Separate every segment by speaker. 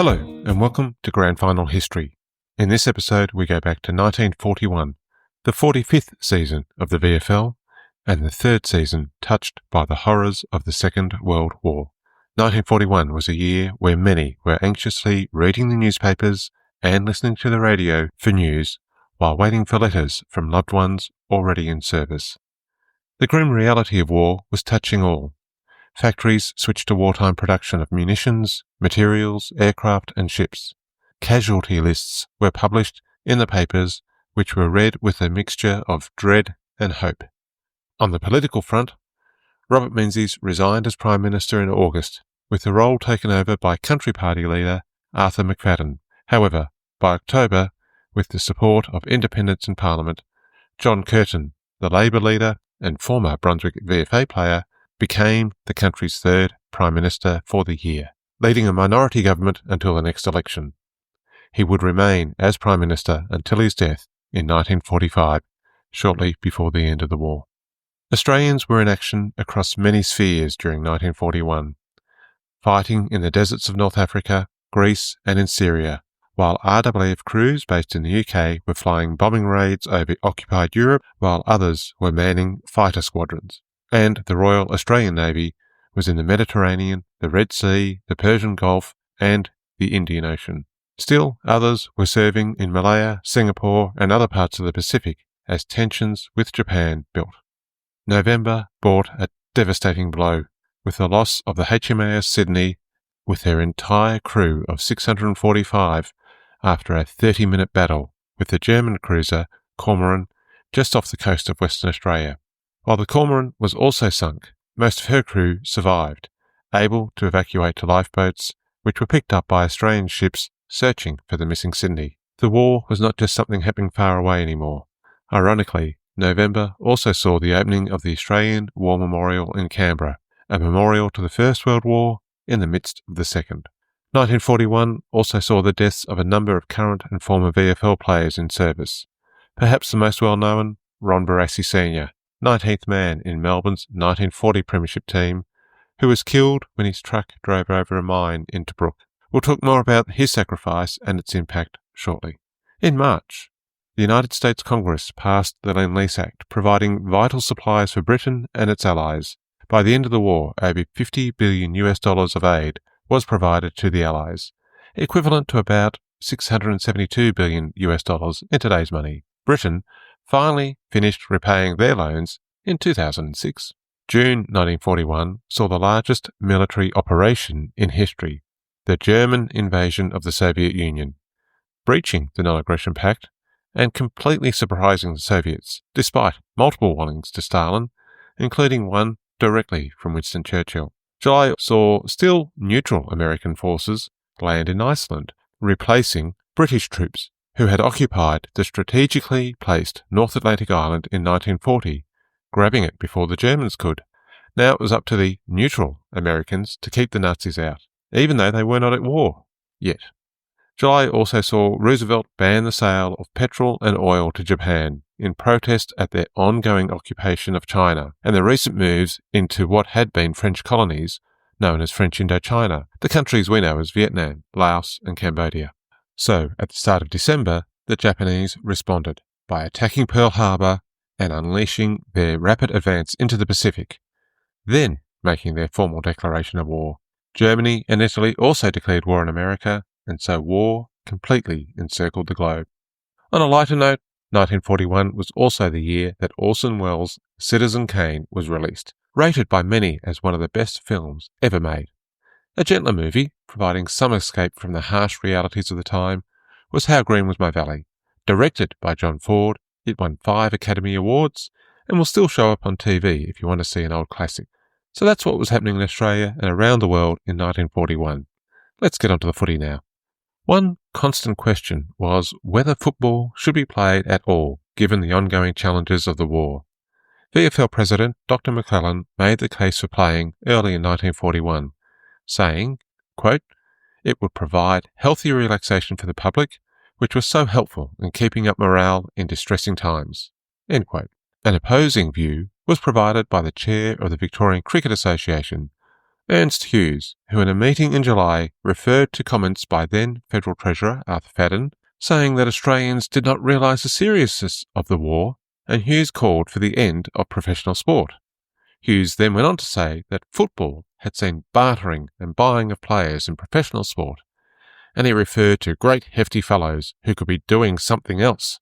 Speaker 1: Hello, and welcome to Grand Final History. In this episode, we go back to 1941, the 45th season of the VFL, and the third season touched by the horrors of the Second World War. 1941 was a year where many were anxiously reading the newspapers and listening to the radio for news while waiting for letters from loved ones already in service. The grim reality of war was touching all. Factories switched to wartime production of munitions, materials, aircraft and ships. Casualty lists were published in the papers, which were read with a mixture of dread and hope. On the political front, Robert Menzies resigned as Prime Minister in August, with the role taken over by Country Party leader Arthur McFadden. However, by October, with the support of independents in Parliament, John Curtin, the Labour leader and former Brunswick VFA player, became the country's third Prime Minister for the year, leading a minority government until the next election. He would remain as Prime Minister until his death in 1945, shortly before the end of the war. Australians were in action across many spheres during 1941, fighting in the deserts of North Africa, Greece and in Syria, while RAF crews based in the UK were flying bombing raids over occupied Europe, while others were manning fighter squadrons. And the Royal Australian Navy was in the Mediterranean, the Red Sea, the Persian Gulf, and the Indian Ocean. Still, others were serving in Malaya, Singapore, and other parts of the Pacific as tensions with Japan built. November brought a devastating blow, with the loss of the HMAS Sydney with their entire crew of 645 after a 30-minute battle with the German cruiser Cormoran just off the coast of Western Australia. While the Cormoran was also sunk, most of her crew survived, able to evacuate to lifeboats, which were picked up by Australian ships searching for the missing Sydney. The war was not just something happening far away anymore. Ironically, November also saw the opening of the Australian War Memorial in Canberra, a memorial to the First World War in the midst of the Second. 1941 also saw the deaths of a number of current and former VFL players in service. Perhaps the most well-known, Ron Barassi Sr., 19th man in Melbourne's 1940 premiership team, who was killed when his truck drove over a mine in Tobruk. We'll talk more about his sacrifice and its impact shortly. In March, the United States Congress passed the Lend-Lease Act, providing vital supplies for Britain and its allies. By the end of the war, over $50 billion of aid was provided to the allies, equivalent to about $672 billion in today's money. Britain finally finished repaying their loans in 2006. June 1941 saw the largest military operation in history, the German invasion of the Soviet Union, breaching the Non-Aggression Pact and completely surprising the Soviets, despite multiple warnings to Stalin, including one directly from Winston Churchill. July saw still neutral American forces land in Iceland, replacing British troops who had occupied the strategically placed North Atlantic island in 1940, grabbing it before the Germans could. Now it was up to the neutral Americans to keep the Nazis out, even though they were not at war yet. July also saw Roosevelt ban the sale of petrol and oil to Japan in protest at their ongoing occupation of China and the recent moves into what had been French colonies known as French Indochina, the countries we know as Vietnam, Laos and Cambodia. So, at the start of December, the Japanese responded by attacking Pearl Harbor and unleashing their rapid advance into the Pacific, then making their formal declaration of war. Germany and Italy also declared war on America, and so war completely encircled the globe. On a lighter note, 1941 was also the year that Orson Welles' Citizen Kane was released, rated by many as one of the best films ever made. A gentler movie, providing some escape from the harsh realities of the time, was How Green Was My Valley. Directed by John Ford, it won 5 Academy Awards and will still show up on TV if you want to see an old classic. So that's what was happening in Australia and around the world in 1941. Let's get on to the footy now. One constant question was whether football should be played at all, given the ongoing challenges of the war. VFL President Dr. McClellan made the case for playing early in 1941, saying, quote, "It would provide healthy relaxation for the public, which was so helpful in keeping up morale in distressing times." End quote. An opposing view was provided by the chair of the Victorian Cricket Association, Ernst Hughes, who in a meeting in July referred to comments by then Federal Treasurer Arthur Fadden, saying that Australians did not realise the seriousness of the war, and Hughes called for the end of professional sport. Hughes then went on to say that football had seen bartering and buying of players in professional sport, and he referred to great hefty fellows who could be doing something else,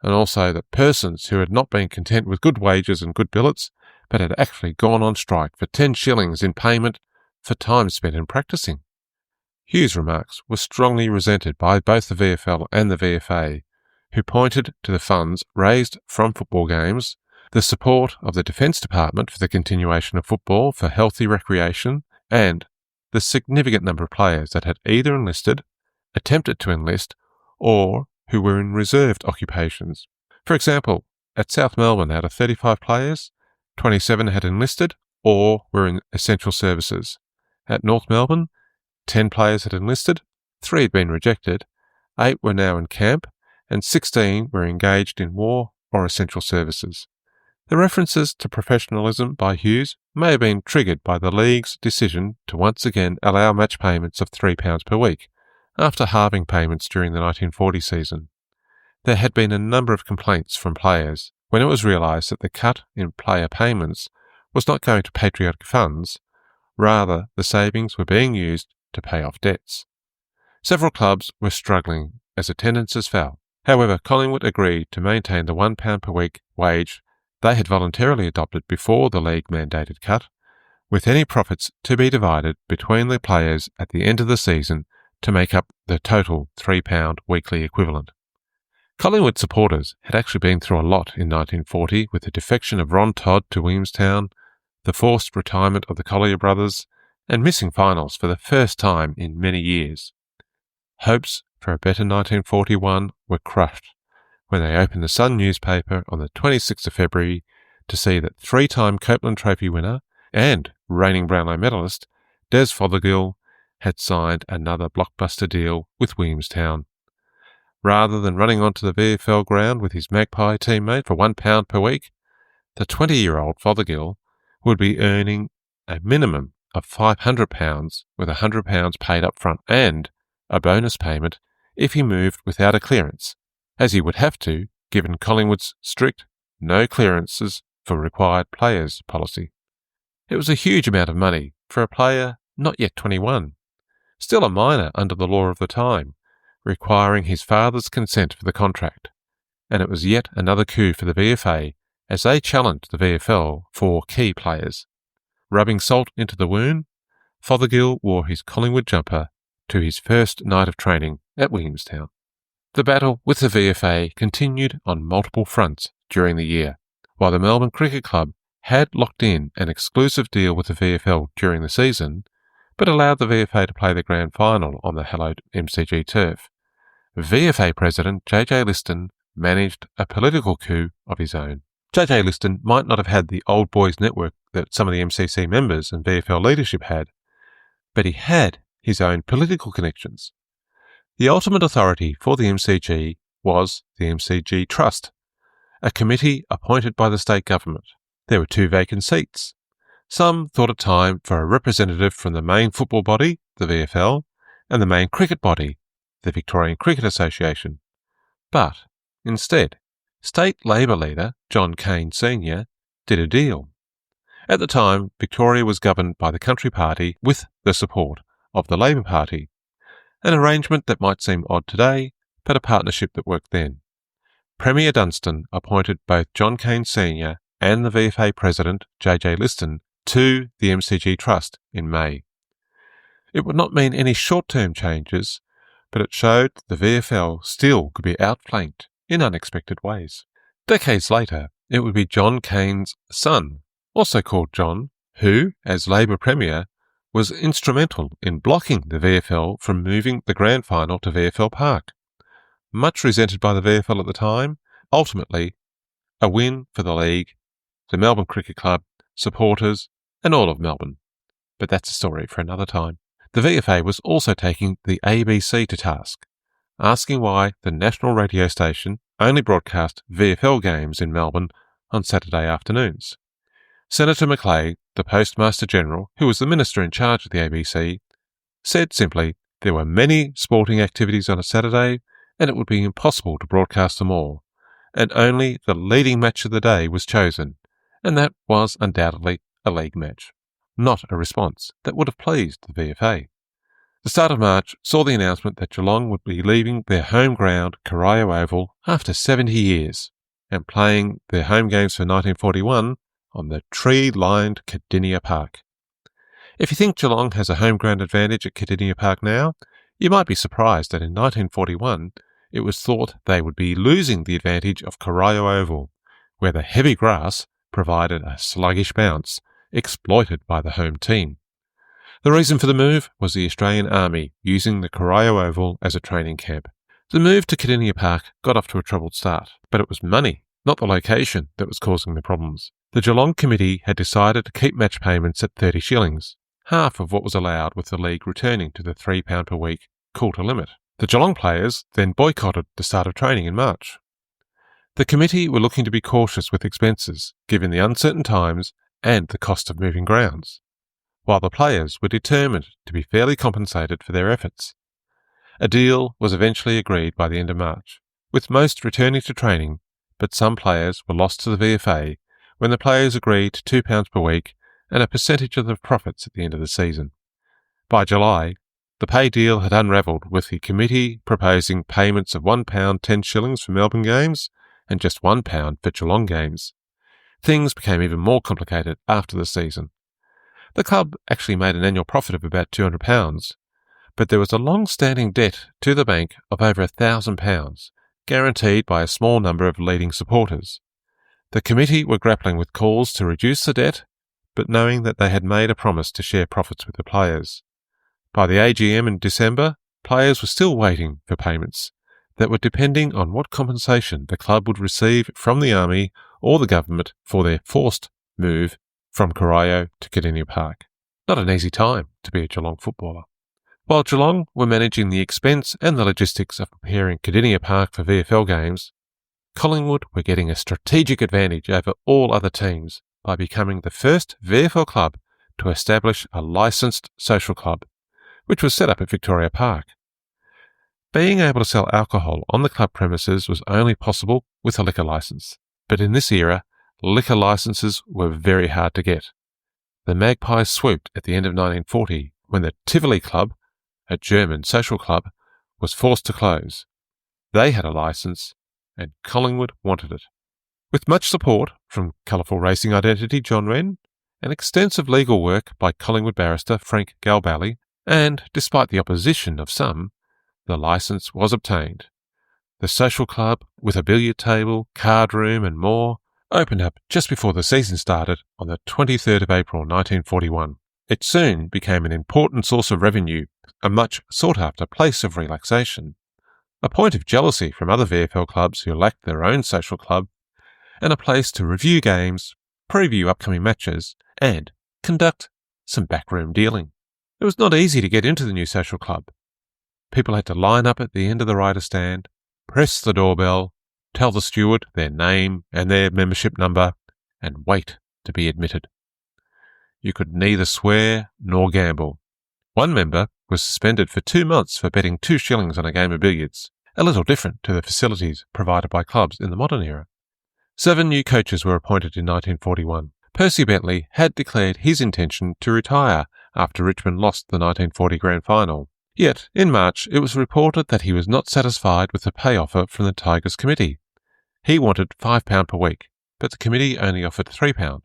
Speaker 1: and also that persons who had not been content with good wages and good billets, but had actually gone on strike for 10 shillings in payment for time spent in practising. Hughes' remarks were strongly resented by both the VFL and the VFA, who pointed to the funds raised from football games, the support of the Defence Department for the continuation of football for healthy recreation, and the significant number of players that had either enlisted, attempted to enlist, or who were in reserved occupations. For example, at South Melbourne, out of 35 players, 27 had enlisted or were in essential services. At North Melbourne, 10 players had enlisted, 3 had been rejected, 8 were now in camp, and 16 were engaged in war or essential services. The references to professionalism by Hughes may have been triggered by the League's decision to once again allow match payments of £3 per week, after halving payments during the 1940 season. There had been a number of complaints from players when it was realised that the cut in player payments was not going to patriotic funds, rather the savings were being used to pay off debts. Several clubs were struggling as attendances fell. However, Collingwood agreed to maintain the £1 per week wage they had voluntarily adopted before the League mandated cut, with any profits to be divided between the players at the end of the season to make up the total £3 weekly equivalent. Collingwood supporters had actually been through a lot in 1940 with the defection of Ron Todd to Williamstown, the forced retirement of the Collier brothers, and missing finals for the first time in many years. Hopes for a better 1941 were crushed when they opened the Sun newspaper on the 26th of February to see that 3-time Copeland Trophy winner and reigning Brownlow medalist Des Fothergill had signed another blockbuster deal with Williamstown. Rather than running onto the VFL ground with his Magpie teammate for £1 per week, the 20-year-old Fothergill would be earning a minimum of £500 with £100 paid up front and a bonus payment if he moved without a clearance, as he would have to, given Collingwood's strict no clearances for required players policy. It was a huge amount of money for a player not yet 21, still a minor under the law of the time, requiring his father's consent for the contract, and it was yet another coup for the VFA as they challenged the VFL for key players. Rubbing salt into the wound, Fothergill wore his Collingwood jumper to his first night of training at Williamstown. The battle with the VFA continued on multiple fronts during the year. While the Melbourne Cricket Club had locked in an exclusive deal with the VFL during the season, but allowed the VFA to play the grand final on the hallowed MCG turf, VFA President J.J. Liston managed a political coup of his own. J.J. Liston might not have had the old boys network that some of the MCC members and VFL leadership had, but he had his own political connections. The ultimate authority for the MCG was the MCG Trust, a committee appointed by the state government. There were 2 vacant seats. Some thought it time for a representative from the main football body, the VFL, and the main cricket body, the Victorian Cricket Association. But, instead, State Labor leader John Cain Sr. did a deal. At the time, Victoria was governed by the Country Party with the support of the Labor Party, an arrangement that might seem odd today, but a partnership that worked then. Premier Dunstan appointed both John Cain Sr. and the VFA President J.J. Liston to the MCG Trust in May. It would not mean any short-term changes, but it showed the VFL still could be outflanked in unexpected ways. Decades later, it would be John Cain's son, also called John, who, as Labor Premier, was instrumental in blocking the VFL from moving the grand final to VFL Park. Much resented by the VFL at the time, ultimately a win for the League, the Melbourne Cricket Club, supporters, and all of Melbourne. But that's a story for another time. The VFA was also taking the ABC to task, asking why the national radio station only broadcast VFL games in Melbourne on Saturday afternoons. Senator Macleay, the Postmaster General, who was the minister in charge of the ABC, said simply there were many sporting activities on a Saturday and it would be impossible to broadcast them all, and only the leading match of the day was chosen, and that was undoubtedly a league match. Not a response that would have pleased the VFA. The start of March saw the announcement that Geelong would be leaving their home ground, Corio Oval, after 70 years, and playing their home games for 1941 on the tree-lined Cardinia Park. If you think Geelong has a home ground advantage at Cardinia Park now, you might be surprised that in 1941 it was thought they would be losing the advantage of Corio Oval, where the heavy grass provided a sluggish bounce, exploited by the home team. The reason for the move was the Australian Army using the Corio Oval as a training camp. The move to Cardinia Park got off to a troubled start, but it was money, not the location, that was causing the problems. The Geelong Committee had decided to keep match payments at 30 shillings, half of what was allowed, with the league returning to the £3 per week quota limit. The Geelong players then boycotted the start of training in March. The committee were looking to be cautious with expenses, given the uncertain times and the cost of moving grounds, while the players were determined to be fairly compensated for their efforts. A deal was eventually agreed by the end of March, with most returning to training, but some players were lost to the VFA when the players agreed to £2 per week and a percentage of the profits at the end of the season. By July, the pay deal had unravelled, with the committee proposing payments of £1 10 shillings for Melbourne games and just £1 for Geelong games. Things became even more complicated after the season. The club actually made an annual profit of about £200, but there was a long-standing debt to the bank of over £1,000, guaranteed by a small number of leading supporters. The committee were grappling with calls to reduce the debt, but knowing that they had made a promise to share profits with the players. By the AGM in December, players were still waiting for payments that were depending on what compensation the club would receive from the Army or the government for their forced move from Corio to Cardinia Park. Not an easy time to be a Geelong footballer. While Geelong were managing the expense and the logistics of preparing Cardinia Park for VFL games, Collingwood were getting a strategic advantage over all other teams by becoming the first VFL club to establish a licensed social club, which was set up at Victoria Park. Being able to sell alcohol on the club premises was only possible with a liquor licence, but in this era, liquor licences were very hard to get. The Magpies swooped at the end of 1940 when the Tivoli Club, a German social club, was forced to close. They had a licence, and Collingwood wanted it. With much support from colourful racing identity John Wren and extensive legal work by Collingwood barrister Frank Galbally, and despite the opposition of some, the licence was obtained. The social club, with a billiard table, card room and more, opened up just before the season started on the 23rd of April 1941. It soon became an important source of revenue, a much sought-after place of relaxation, a point of jealousy from other VFL clubs who lacked their own social club, and a place to review games, preview upcoming matches, and conduct some backroom dealing. It was not easy to get into the new social club. People had to line up at the end of the rider stand, press the doorbell, tell the steward their name and their membership number, and wait to be admitted. You could neither swear nor gamble. One member was suspended for 2 months for betting 2 shillings on a game of billiards, a little different to the facilities provided by clubs in the modern era. 7 new coaches were appointed in 1941. Percy Bentley had declared his intention to retire after Richmond lost the 1940 Grand Final. Yet, in March, it was reported that he was not satisfied with the pay offer from the Tigers Committee. He wanted £5 per week, but the committee only offered £3.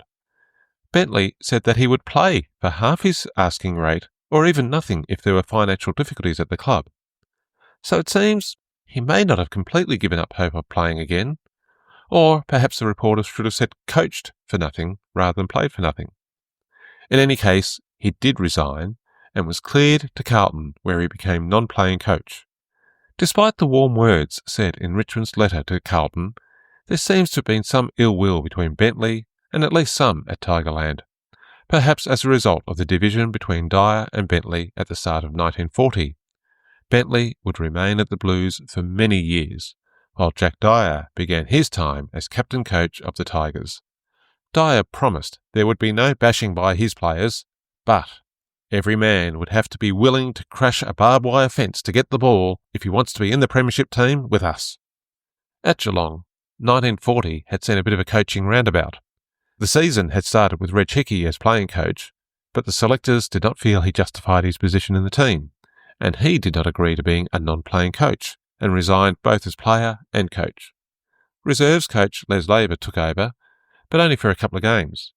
Speaker 1: Bentley said that he would play for half his asking rate, or even nothing if there were financial difficulties at the club. So it seems he may not have completely given up hope of playing again, or perhaps the reporters should have said coached for nothing rather than played for nothing. In any case, he did resign and was cleared to Carlton, where he became non-playing coach. Despite the warm words said in Richmond's letter to Carlton, there seems to have been some ill will between Bentley and at least some at Tigerland, perhaps as a result of the division between Dyer and Bentley at the start of 1940. Bentley would remain at the Blues for many years, while Jack Dyer began his time as captain coach of the Tigers. Dyer promised there would be no bashing by his players, but every man would have to be willing to crash a barbed wire fence to get the ball if he wants to be in the premiership team with us. At Geelong, 1940 had seen a bit of a coaching roundabout. The season had started with Reg Hickey as playing coach, but the selectors did not feel he justified his position in the team, and he did not agree to being a non-playing coach and resigned both as player and coach. Reserves coach Les Laver took over, but only for a couple of games.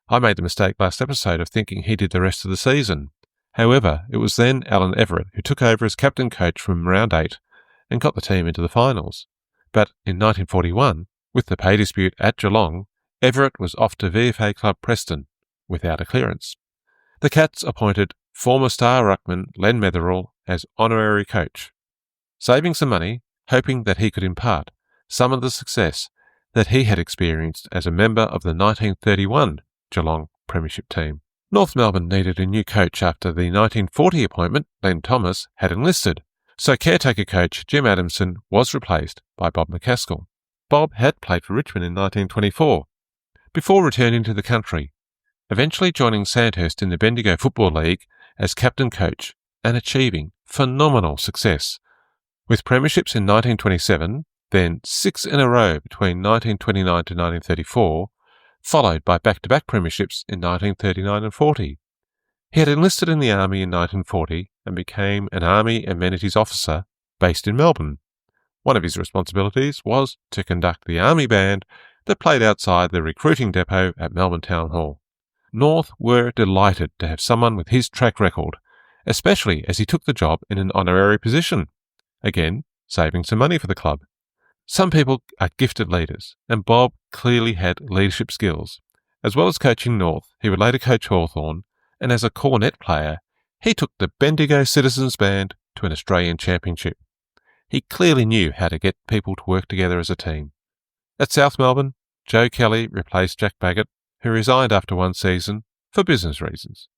Speaker 1: I made the mistake last episode of thinking he did the rest of the season. However, it was then Alan Everett who took over as captain coach from round 8 and got the team into the finals. But in 1941, with the pay dispute at Geelong, Everett was off to VFA club Preston without a clearance. The Cats appointed former star ruckman Len Metherell as honorary coach, saving some money, hoping that he could impart some of the success that he had experienced as a member of the 1931 Geelong premiership team. North Melbourne needed a new coach after the 1940 appointment, Len Thomas, had enlisted, so caretaker coach Jim Adamson was replaced by Bob McCaskill. Bob had played for Richmond in 1924, before returning to the country, eventually joining Sandhurst in the Bendigo Football League as captain coach and achieving phenomenal success, with premierships in 1927, then 6 in a row between 1929 to 1934, followed by back-to-back premierships in 1939 and 40. He had enlisted in the Army in 1940 and became an Army Amenities Officer based in Melbourne. One of his responsibilities was to conduct the Army Band that played outside the recruiting depot at Melbourne Town Hall. North were delighted to have someone with his track record, especially as he took the job in an honorary position, again saving some money for the club. Some people are gifted leaders, and Bob clearly had leadership skills. As well as coaching North, he would later coach Hawthorn, and as a cornet player, he took the Bendigo Citizens Band to an Australian championship. He clearly knew how to get people to work together as a team. At South Melbourne, Joe Kelly replaced Jack Baggett, who resigned after one season for business reasons.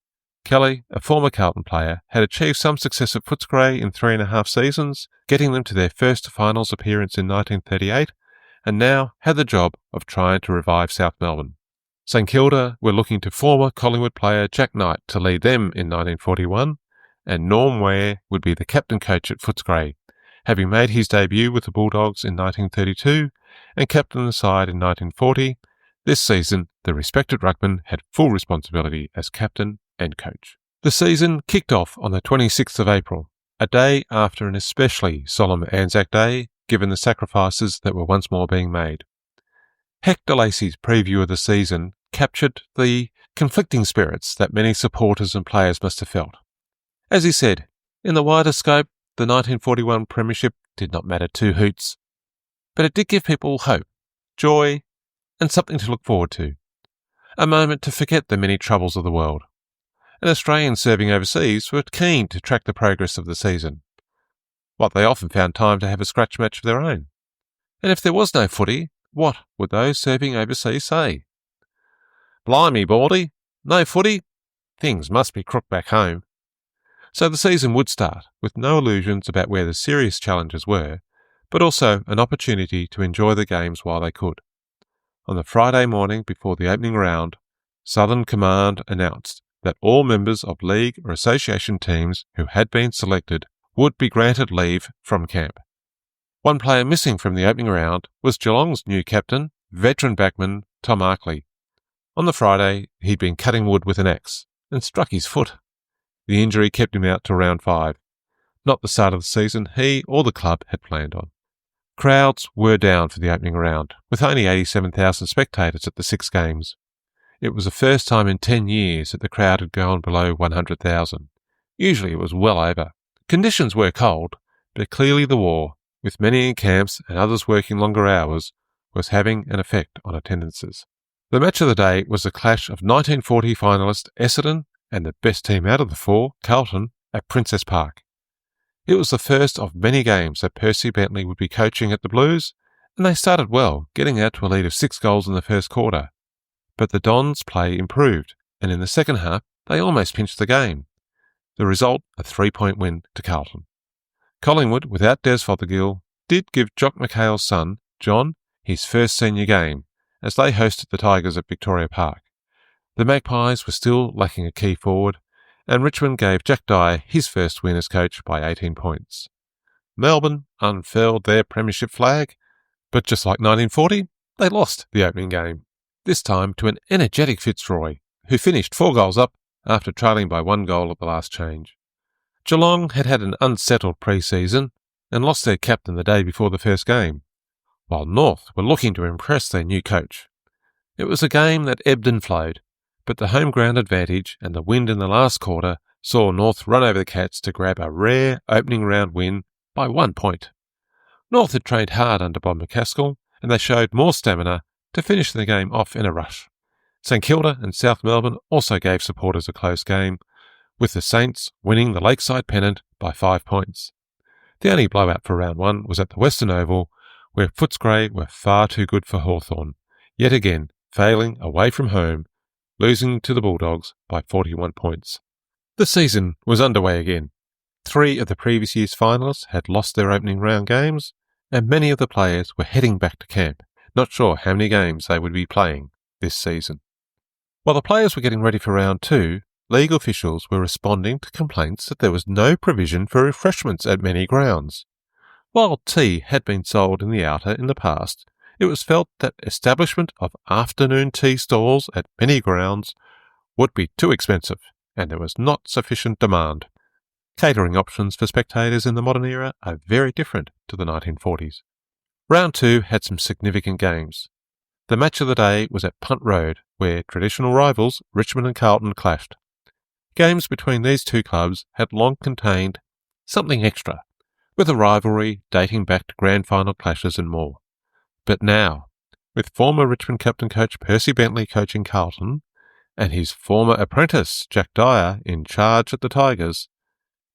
Speaker 1: Kelly, a former Carlton player, had achieved some success at Footscray in 3.5 seasons, getting them to their first finals appearance in 1938, and now had the job of trying to revive South Melbourne. St Kilda were looking to former Collingwood player Jack Knight to lead them in 1941, and Norm Ware would be the captain coach at Footscray, having made his debut with the Bulldogs in 1932 and captained the side in 1940. This season, the respected ruckman had full responsibility as captain and coach. The season kicked off on the 26th of April, a day after an especially solemn Anzac Day, given the sacrifices that were once more being made. Hector Lacey's preview of the season captured the conflicting spirits that many supporters and players must have felt. As he said, in the wider scope, the 1941 premiership did not matter two hoots, but it did give people hope, joy, and something to look forward to. A moment to forget the many troubles of the world. And Australians serving overseas were keen to track the progress of the season, but they often found time to have a scratch match of their own. And if there was no footy, what would those serving overseas say? Blimey, Baldy, no footy? Things must be crook back home. So the season would start with no illusions about where the serious challenges were, but also an opportunity to enjoy the games while they could. On the Friday morning before the opening round, Southern Command announced that all members of league or association teams who had been selected would be granted leave from camp. One player missing from the opening round was Geelong's new captain, veteran backman Tom Arkley. On the Friday, he'd been cutting wood with an axe and struck his foot. The injury kept him out till round 5, not the start of the season he or the club had planned on. Crowds were down for the opening round, with only 87,000 spectators at the 6 games. It was the first time in 10 years that the crowd had gone below 100,000. Usually it was well over. Conditions were cold, but clearly the war, with many in camps and others working longer hours, was having an effect on attendances. The match of the day was the clash of 1940 finalist Essendon and the best team out of the 4, Carlton, at Princess Park. It was the first of many games that Percy Bentley would be coaching at the Blues, and they started well, getting out to a lead of 6 goals in the first quarter. But the Dons' play improved, and in the second half, they almost pinched the game. The result, a 3-point win to Carlton. Collingwood, without Des Fothergill, did give Jock McHale's son, John, his first senior game, as they hosted the Tigers at Victoria Park. The Magpies were still lacking a key forward, and Richmond gave Jack Dyer his first win as coach by 18 points. Melbourne unfurled their premiership flag, but just like 1940, they lost the opening game, this time to an energetic Fitzroy, who finished 4 goals up after trailing by 1 goal at the last change. Geelong had had an unsettled pre-season and lost their captain the day before the first game, while North were looking to impress their new coach. It was a game that ebbed and flowed, but the home ground advantage and the wind in the last quarter saw North run over the Cats to grab a rare opening round win by 1 point. North had trained hard under Bob McCaskill, and they showed more stamina to finish the game off in a rush. St Kilda and South Melbourne also gave supporters a close game, with the Saints winning the Lakeside pennant by 5 points. The only blowout for round 1 was at the Western Oval, where Footscray were far too good for Hawthorn, yet again failing away from home, losing to the Bulldogs by 41 points. The season was underway again. 3 of the previous year's finalists had lost their opening round games, and many of the players were heading back to camp, not sure how many games they would be playing this season. While the players were getting ready for round 2, league officials were responding to complaints that there was no provision for refreshments at many grounds. While tea had been sold in the outer in the past, it was felt that establishment of afternoon tea stalls at many grounds would be too expensive, and there was not sufficient demand. Catering options for spectators in the modern era are very different to the 1940s. Round 2 had some significant games. The match of the day was at Punt Road, where traditional rivals Richmond and Carlton clashed. Games between these two clubs had long contained something extra, with a rivalry dating back to grand final clashes and more. But now, with former Richmond captain coach Percy Bentley coaching Carlton, and his former apprentice Jack Dyer in charge at the Tigers,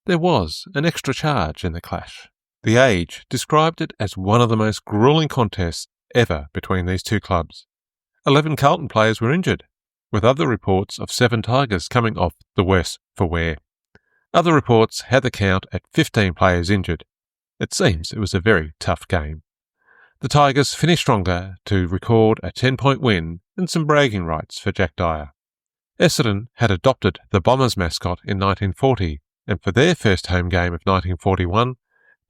Speaker 1: there was an extra charge in the clash. The Age described it as one of the most gruelling contests ever between these two clubs. 11 Carlton players were injured, with other reports of 7 Tigers coming off the worse for wear. Other reports had the count at 15 players injured. It seems it was a very tough game. The Tigers finished stronger to record a 10-point win and some bragging rights for Jack Dyer. Essendon had adopted the Bombers mascot in 1940, and for their first home game of 1941,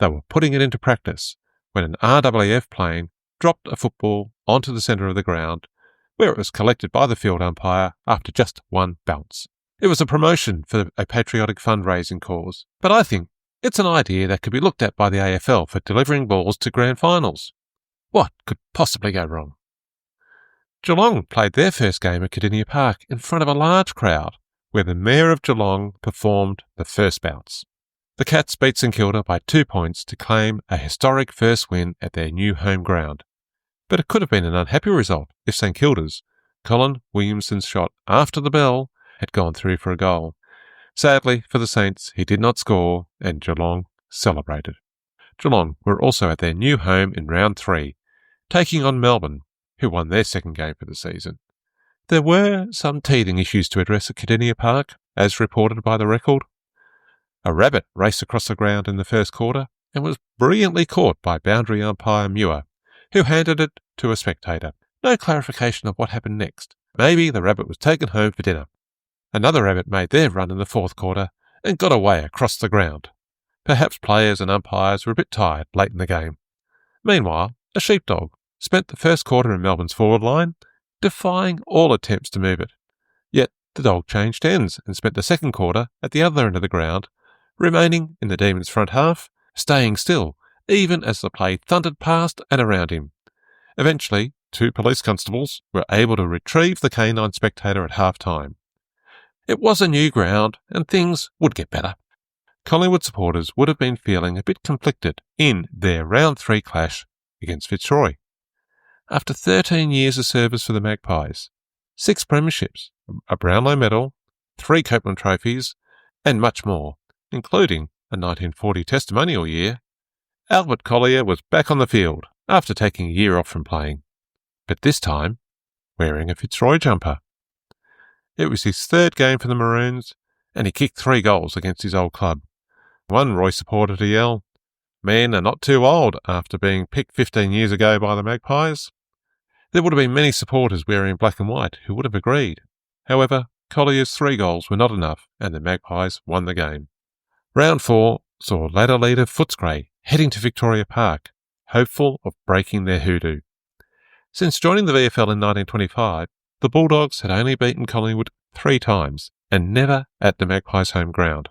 Speaker 1: they were putting it into practice when an RAAF plane dropped a football onto the centre of the ground, where it was collected by the field umpire after just 1 bounce. It was a promotion for a patriotic fundraising cause, but I think it's an idea that could be looked at by the AFL for delivering balls to grand finals. What could possibly go wrong? Geelong played their first game at Kardinia Park in front of a large crowd, where the Mayor of Geelong performed the first bounce. The Cats beat St Kilda by 2 points to claim a historic first win at their new home ground. But it could have been an unhappy result if St Kilda's Colin Williamson's shot after the bell had gone through for a goal. Sadly for the Saints, he did not score, and Geelong celebrated. Geelong were also at their new home in round 3, taking on Melbourne, who won their second game for the season. There were some teething issues to address at Kardinia Park, as reported by the Record. A rabbit raced across the ground in the first quarter and was brilliantly caught by boundary umpire Muir, who handed it to a spectator. No clarification of what happened next. Maybe the rabbit was taken home for dinner. Another rabbit made their run in the fourth quarter and got away across the ground. Perhaps players and umpires were a bit tired late in the game. Meanwhile, a sheepdog spent the first quarter in Melbourne's forward line, defying all attempts to move it. Yet the dog changed ends and spent the second quarter at the other end of the ground, remaining in the Demons' front half, staying still, even as the play thundered past and around him. Eventually, 2 police constables were able to retrieve the canine spectator at half-time. It was a new ground, and things would get better. Collingwood supporters would have been feeling a bit conflicted in their round 3 clash against Fitzroy. After 13 years of service for the Magpies, 6 premierships, a Brownlow medal, 3 Copeland trophies, and much more, including a 1940 testimonial year, Albert Collier was back on the field after taking a year off from playing, but this time wearing a Fitzroy jumper. It was his 3rd game for the Maroons, and he kicked 3 goals against his old club. One Roy supporter to yell, "Men are not too old after being picked 15 years ago by the Magpies." There would have been many supporters wearing black and white who would have agreed. However, Collier's 3 goals were not enough and the Magpies won the game. Round 4 saw ladder leader Footscray heading to Victoria Park, hopeful of breaking their hoodoo. Since joining the VFL in 1925, the Bulldogs had only beaten Collingwood 3 times, and never at the Magpies' home ground.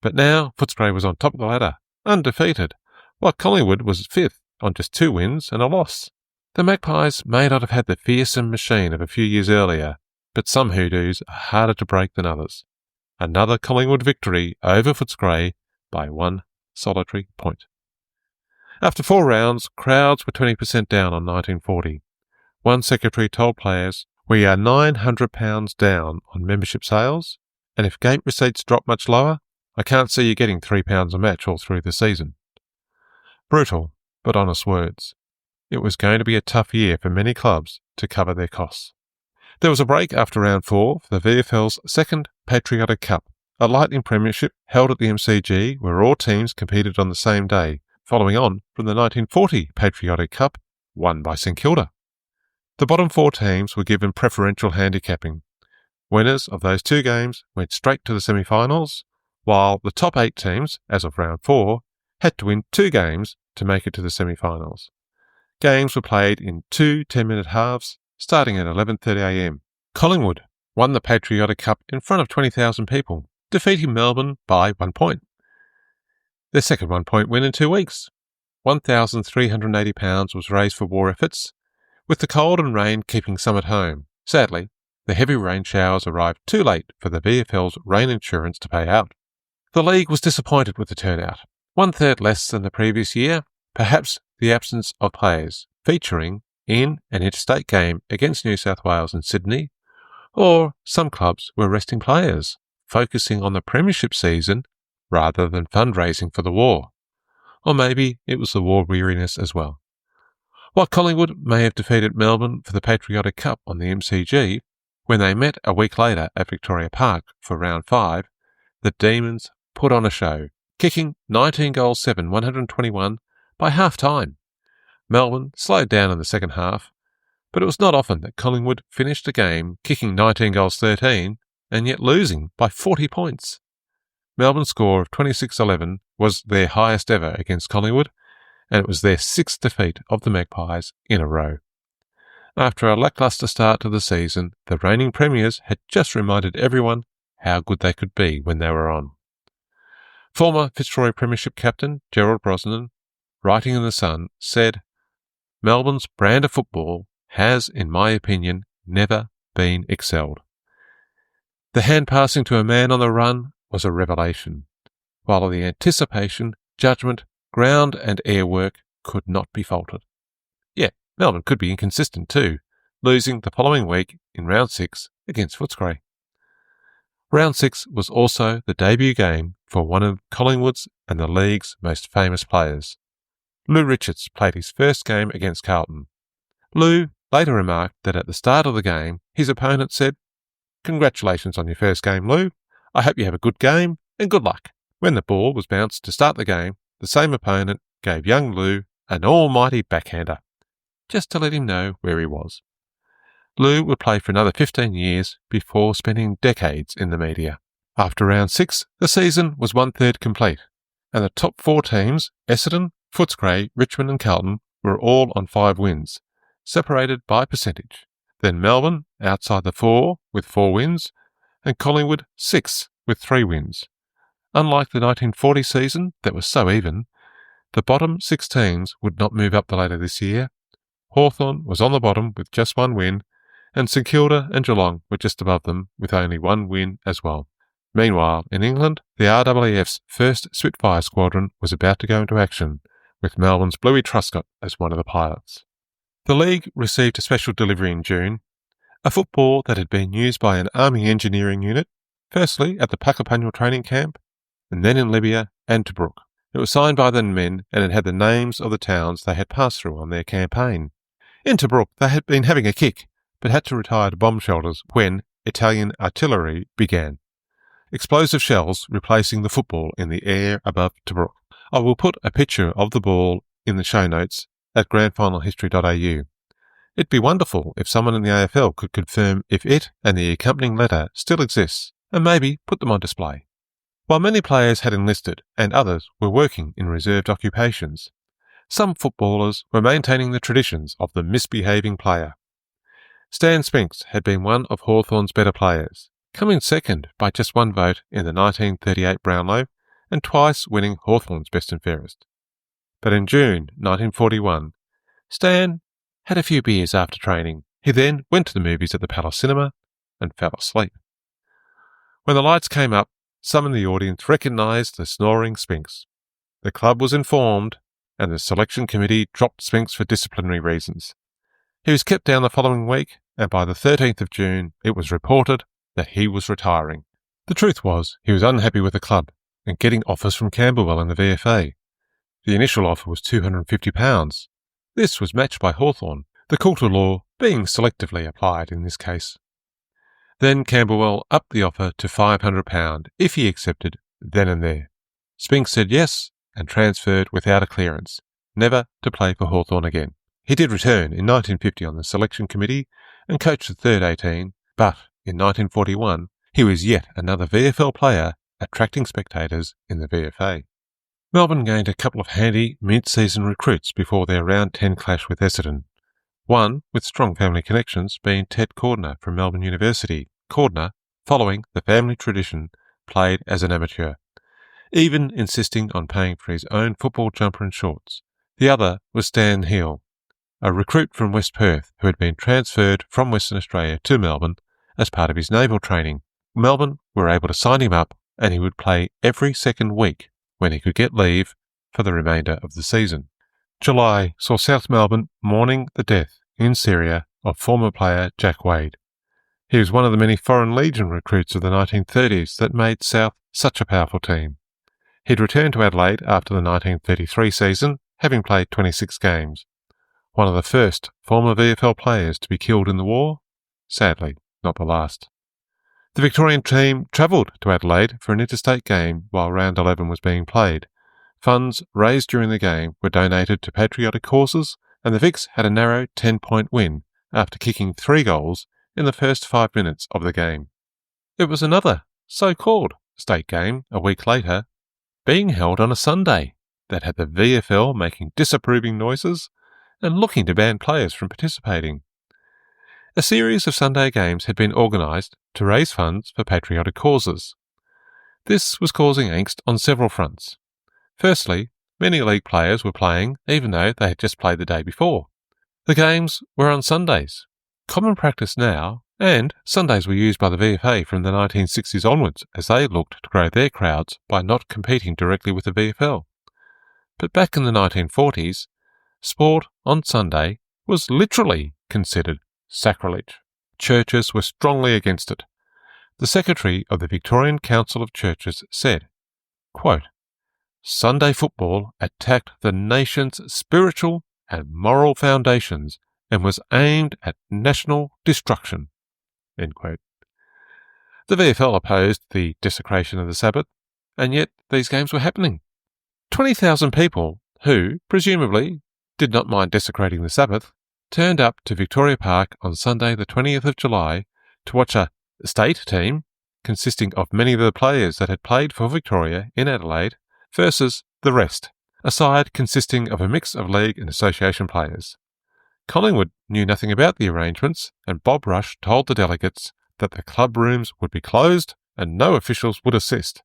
Speaker 1: But now Footscray was on top of the ladder, undefeated, while Collingwood was 5th on just 2 wins and a loss. The Magpies may not have had the fearsome machine of a few years earlier, but some hoodoos are harder to break than others. Another Collingwood victory over Footscray by 1 solitary point. After 4 rounds, crowds were 20% down on 1940. One secretary told players, "We are £900 down on membership sales, and if gate receipts drop much lower, I can't see you getting £3 a match all through the season." Brutal, but honest words. It was going to be a tough year for many clubs to cover their costs. There was a break after round 4 for the VFL's second Patriotic Cup, a lightning premiership held at the MCG where all teams competed on the same day, following on from the 1940 Patriotic Cup, won by St Kilda. The bottom 4 teams were given preferential handicapping. Winners of those 2 games went straight to the semi-finals, while the top 8 teams, as of round 4, had to win 2 games to make it to the semi-finals. Games were played in 2 10-minute halves, starting at 11:30am. Collingwood won the Patriotic Cup in front of 20,000 people, defeating Melbourne by 1 point. Their second 1-point win in 2 weeks. £1,380 was raised for war efforts, with the cold and rain keeping some at home. Sadly, the heavy rain showers arrived too late for the VFL's rain insurance to pay out. The league was disappointed with the turnout, 1/3 less than the previous year, perhaps the absence of players, featuring in an interstate game against New South Wales and Sydney, or some clubs were resting players, focusing on the premiership season rather than fundraising for the war. Or maybe it was the war weariness as well. While Collingwood may have defeated Melbourne for the Patriotic Cup on the MCG, when they met a week later at Victoria Park for round 5, the Demons put on a show, kicking 19 goals 7, 121 by half-time. Melbourne slowed down in the second half, but it was not often that Collingwood finished a game kicking 19 goals 13 and yet losing by 40 points. Melbourne's score of 26-11 was their highest ever against Collingwood, and it was their 6th defeat of the Magpies in a row. After a lacklustre start to the season, the reigning premiers had just reminded everyone how good they could be when they were on. Former Fitzroy Premiership captain Gerald Brosnan, writing in The Sun, said, "Melbourne's brand of football has, in my opinion, never been excelled. The hand passing to a man on the run was a revelation, while the anticipation, judgment, ground and air work could not be faulted." Yeah, Melbourne could be inconsistent too, losing the following week in round 6 against Footscray. Round 6 was also the debut game for one of Collingwood's and the league's most famous players. Lou Richards played his first game against Carlton. Lou later remarked that at the start of the game, his opponent said, "Congratulations on your first game, Lou. I hope you have a good game and good luck." When the ball was bounced to start the game, the same opponent gave young Lou an almighty backhander, just to let him know where he was. Lou would play for another 15 years before spending decades in the media. After round 6, the season was 1/3 complete, and the top 4 teams, Essendon, Footscray, Richmond and Carlton, were all on 5 wins, separated by percentage. Then Melbourne, outside the 4, with 4 wins, and Collingwood, 6, with 3 wins. Unlike the 1940 season that was so even, the bottom 6 teams would not move up the ladder this year. Hawthorn was on the bottom with just 1 win, and St Kilda and Geelong were just above them with only 1 win as well. Meanwhile, in England, the RAAF's first Spitfire squadron was about to go into action, with Melbourne's Bluey Truscott as one of the pilots. The league received a special delivery in June, a football that had been used by an army engineering unit, firstly at the Puckapunyal training camp, and then in Libya and Tobruk. It was signed by the men, and it had the names of the towns they had passed through on their campaign. In Tobruk, they had been having a kick, but had to retire to bomb shelters when Italian artillery began. Explosive shells replacing the football in the air above Tobruk. I will put a picture of the ball in the show notes at grandfinalhistory.au. It'd be wonderful if someone in the AFL could confirm if it and the accompanying letter still exists, and maybe put them on display. While many players had enlisted and others were working in reserved occupations, some footballers were maintaining the traditions of the misbehaving player. Stan Spinks had been one of Hawthorn's better players, coming second by just one vote in the 1938 Brownlow and twice winning Hawthorn's best and fairest. But in June 1941, Stan had a few beers after training. He then went to the movies at the Palace Cinema and fell asleep. When the lights came up, some in the audience recognised the snoring Spinks. The club was informed, and the selection committee dropped Spinks for disciplinary reasons. He was kept down the following week, and by the 13th of June, it was reported that he was retiring. The truth was, he was unhappy with the club and getting offers from Camberwell in the VFA. The initial offer was £250. This was matched by Hawthorn, the Coulter law being selectively applied in this case. Then Camberwell upped the offer to £500 if he accepted then and there. Spinks said yes and transferred without a clearance, never to play for Hawthorn again. He did return in 1950 on the selection committee and coached the third 18, but in 1941 he was yet another VFL player attracting spectators in the VFA. Melbourne gained a couple of handy mid-season recruits before their round 10 clash with Essendon. One, with strong family connections, being Ted Cordner from Melbourne University. Cordner, following the family tradition, played as an amateur, even insisting on paying for his own football jumper and shorts. The other was Stan Hill, a recruit from West Perth who had been transferred from Western Australia to Melbourne as part of his naval training. Melbourne were able to sign him up and he would play every second week when he could get leave for the remainder of the season. July saw South Melbourne mourning the death in Syria of former player Jack Wade. He was one of the many Foreign Legion recruits of the 1930s that made South such a powerful team. He'd returned to Adelaide after the 1933 season, having played 26 games. One of the first former VFL players to be killed in the war, sadly not the last. The Victorian team travelled to Adelaide for an interstate game while round 11 was being played. Funds raised during the game were donated to patriotic causes, and the Vics had a narrow 10-point win after kicking 3 goals in the first 5 minutes of the game. It was another so-called state game a week later, being held on a Sunday, that had the VFL making disapproving noises and looking to ban players from participating. A series of Sunday games had been organised to raise funds for patriotic causes. This was causing angst on several fronts. Firstly, many league players were playing even though they had just played the day before. The games were on Sundays, common practice now, and Sundays were used by the VFA from the 1960s onwards as they looked to grow their crowds by not competing directly with the VFL. But back in the 1940s, sport on Sunday was literally considered sacrilege. Churches were strongly against it. The Secretary of the Victorian Council of Churches said, quote, "Sunday football attacked the nation's spiritual and moral foundations and was aimed at national destruction." End quote. The VFL opposed the desecration of the Sabbath, and yet these games were happening. 20,000 people, who, presumably, did not mind desecrating the Sabbath, turned up to Victoria Park on Sunday the 20th of July to watch a state team consisting of many of the players that had played for Victoria in Adelaide versus the rest, a side consisting of a mix of league and association players. Collingwood knew nothing about the arrangements, and Bob Rush told the delegates that the club rooms would be closed and no officials would assist.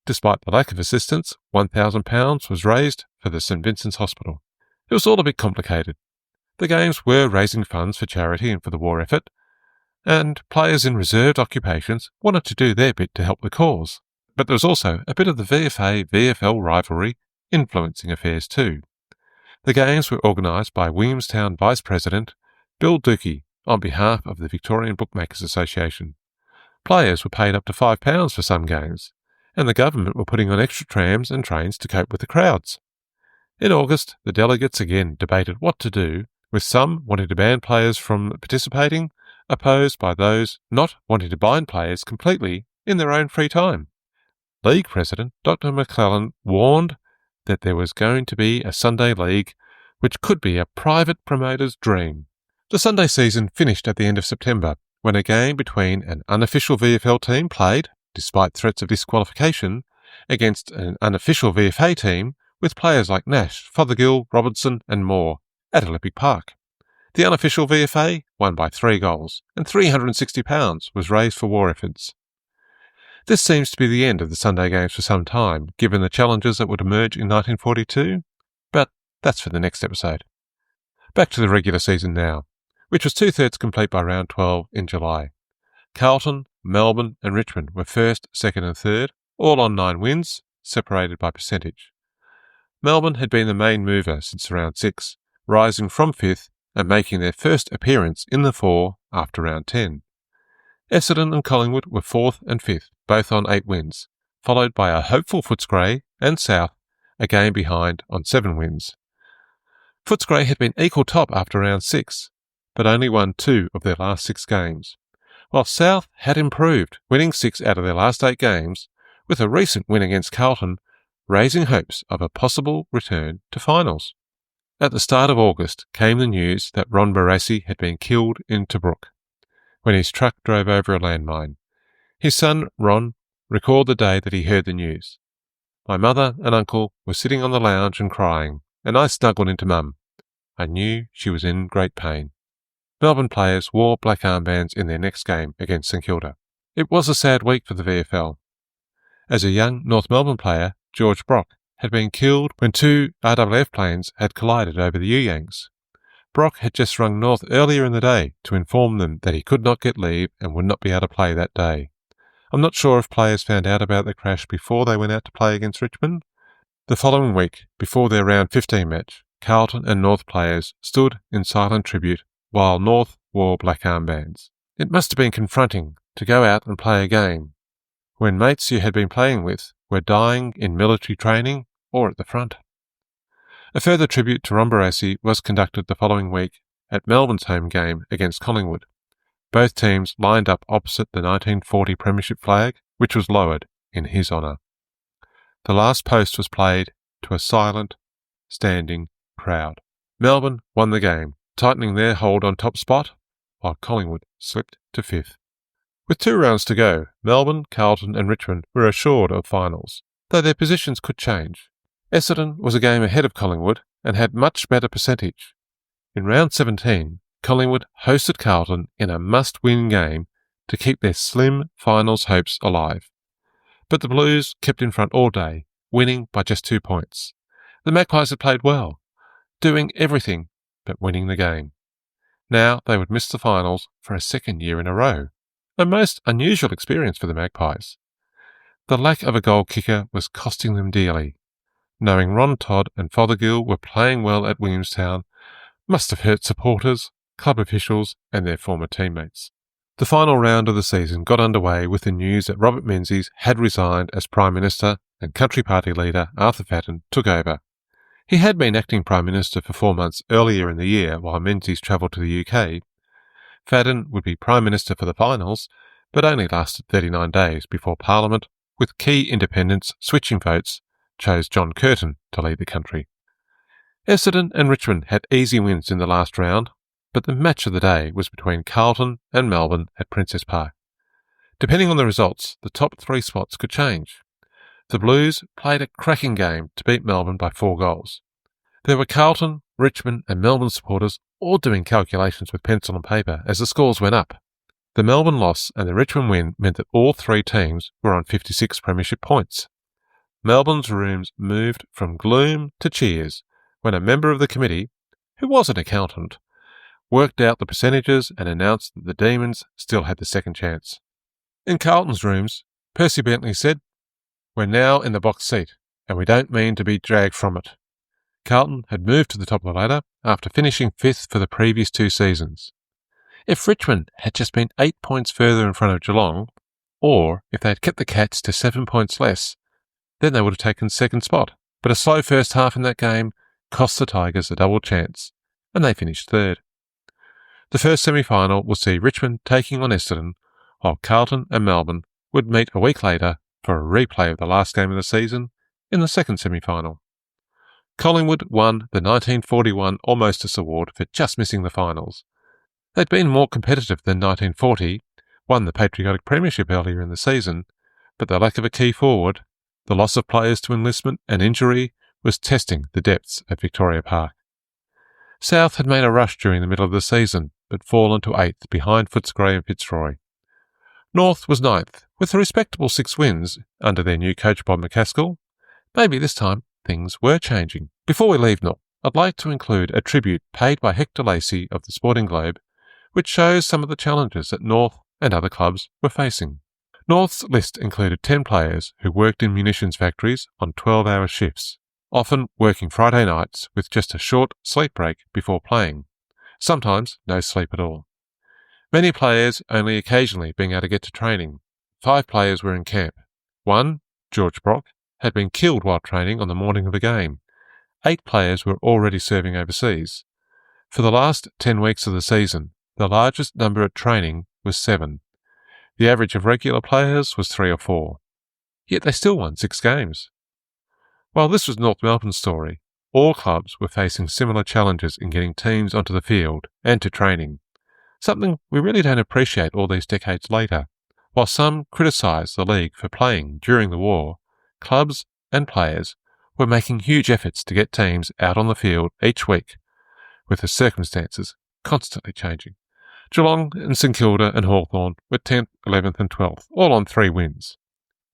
Speaker 1: Despite the lack of assistance, £1,000 was raised for the St Vincent's Hospital. It was all a bit complicated. The games were raising funds for charity and for the war effort, and players in reserved occupations wanted to do their bit to help the cause. But there was also a bit of the VFA-VFL rivalry influencing affairs too. The games were organised by Williamstown Vice President Bill Dookie on behalf of the Victorian Bookmakers Association. Players were paid up to £5 for some games, and the government were putting on extra trams and trains to cope with the crowds. In August, the delegates again debated what to do, with some wanting to ban players from participating, opposed by those not wanting to bind players completely in their own free time. League President Dr. McClellan warned that there was going to be a Sunday league which could be a private promoter's dream, The Sunday season finished at the end of September, when a game between an unofficial VFL team played, despite threats of disqualification, against an unofficial VFA team with players like Nash, Fothergill, Robertson and Moore at Olympic Park. The unofficial VFA won by 3 goals, and £360 was raised for war efforts. This seems to be the end of the Sunday games for some time, given the challenges that would emerge in 1942, but that's for the next episode. Back to the regular season now, which was 2/3 complete by round 12 in July. Carlton, Melbourne and Richmond were first, second and third, all on 9 wins, separated by percentage. Melbourne had been the main mover since round 6, rising from 5th and making their first appearance in the 4 after round 10. Essendon and Collingwood were 4th and 5th, both on 8 wins, followed by a hopeful Footscray and South, a game behind on 7 wins. Footscray had been equal top after round 6, but only won 2 of their last 6 games, while South had improved, winning 6 out of their last 8 games, with a recent win against Carlton raising hopes of a possible return to finals. At the start of August came the news that Ron Barassi had been killed in Tobruk when his truck drove over a landmine. His son, Ron, recalled the day that he heard the news. My mother and uncle were sitting on the lounge and crying, and I snuggled into Mum. I knew she was in great pain. Melbourne players wore black armbands in their next game against St Kilda. It was a sad week for the VFL. As a young North Melbourne player, George Brock had been killed when 2 RAAF planes had collided over the Yuyangs. Brock had just rung North earlier in the day to inform them that he could not get leave and would not be able to play that day. I'm not sure if players found out about the crash before they went out to play against Richmond. The following week, before their round 15 match, Carlton and North players stood in silent tribute while North wore black armbands. It must have been confronting to go out and play a game when mates you had been playing with were dying in military training or at the front. A further tribute to Ron Barassi was conducted the following week at Melbourne's home game against Collingwood. Both teams lined up opposite the 1940 premiership flag, which was lowered in his honour. The last post was played to a silent, standing crowd. Melbourne won the game, tightening their hold on top spot, while Collingwood slipped to 5th. With 2 rounds to go, Melbourne, Carlton and Richmond were assured of finals, though their positions could change. Essendon was a game ahead of Collingwood and had much better percentage. In round 17, Collingwood hosted Carlton in a must-win game to keep their slim finals hopes alive. But the Blues kept in front all day, winning by just 2 points. The Magpies had played well, doing everything but winning the game. Now they would miss the finals for a second year in a row, a most unusual experience for the Magpies. The lack of a goal kicker was costing them dearly. Knowing Ron Todd and Fothergill were playing well at Williamstown must have hurt supporters, club officials and their former teammates. The final round of the season got underway with the news that Robert Menzies had resigned as Prime Minister and Country Party leader Arthur Fadden took over. He had been acting Prime Minister for 4 months earlier in the year while Menzies travelled to the UK. Fadden would be Prime Minister for the finals, but only lasted 39 days before Parliament, with key independents switching votes, chose John Curtin to lead the country. Essendon and Richmond had easy wins in the last round, but the match of the day was between Carlton and Melbourne at Princess Park. Depending on the results, the top 3 spots could change. The Blues played a cracking game to beat Melbourne by 4 goals. There were Carlton, Richmond and Melbourne supporters all doing calculations with pencil and paper as the scores went up. The Melbourne loss and the Richmond win meant that all 3 teams were on 56 premiership points. Melbourne's rooms moved from gloom to cheers when a member of the committee, who was an accountant, worked out the percentages and announced that the Demons still had the second chance. In Carlton's rooms, Percy Bentley said, "We're now in the box seat, and we don't mean to be dragged from it." Carlton had moved to the top of the ladder after finishing 5th for the previous 2 seasons. If Richmond had just been 8 points further in front of Geelong, or if they had kept the Cats to 7 points less, then they would have taken second spot. But a slow first half in that game cost the Tigers a double chance, and they finished 3rd. The first semi-final will see Richmond taking on Essendon, while Carlton and Melbourne would meet a week later for a replay of the last game of the season in the second semi-final. Collingwood won the 1941 Almostus Award for just missing the finals, They'd been more competitive than 1940, won the patriotic premiership earlier in the season, but the lack of a key forward, the loss of players to enlistment and injury was testing the depths at Victoria Park. South had made a rush during the middle of the season, but fallen to 8th behind Footscray and Fitzroy. North was 9th, with a respectable 6 wins under their new coach Bob McCaskill. Maybe this time things were changing. Before we leave North, I'd like to include a tribute paid by Hector Lacey of the Sporting Globe, which shows some of the challenges that North and other clubs were facing. North's list included 10 players who worked in munitions factories on 12-hour shifts, often working Friday nights with just a short sleep break before playing, sometimes no sleep at all. Many players only occasionally being able to get to training. 5 players were in camp. One, George Brock, had been killed while training on the morning of the game. 8 players were already serving overseas. For the last 10 weeks of the season, the largest number at training was 7. The average of regular players was 3 or 4. Yet they still won 6 games. While this was North Melbourne's story, all clubs were facing similar challenges in getting teams onto the field and to training, something we really don't appreciate all these decades later. While some criticise the league for playing during the war, clubs and players were making huge efforts to get teams out on the field each week, with the circumstances constantly changing. Geelong and St Kilda and Hawthorn were 10th, 11th and 12th, all on 3 wins.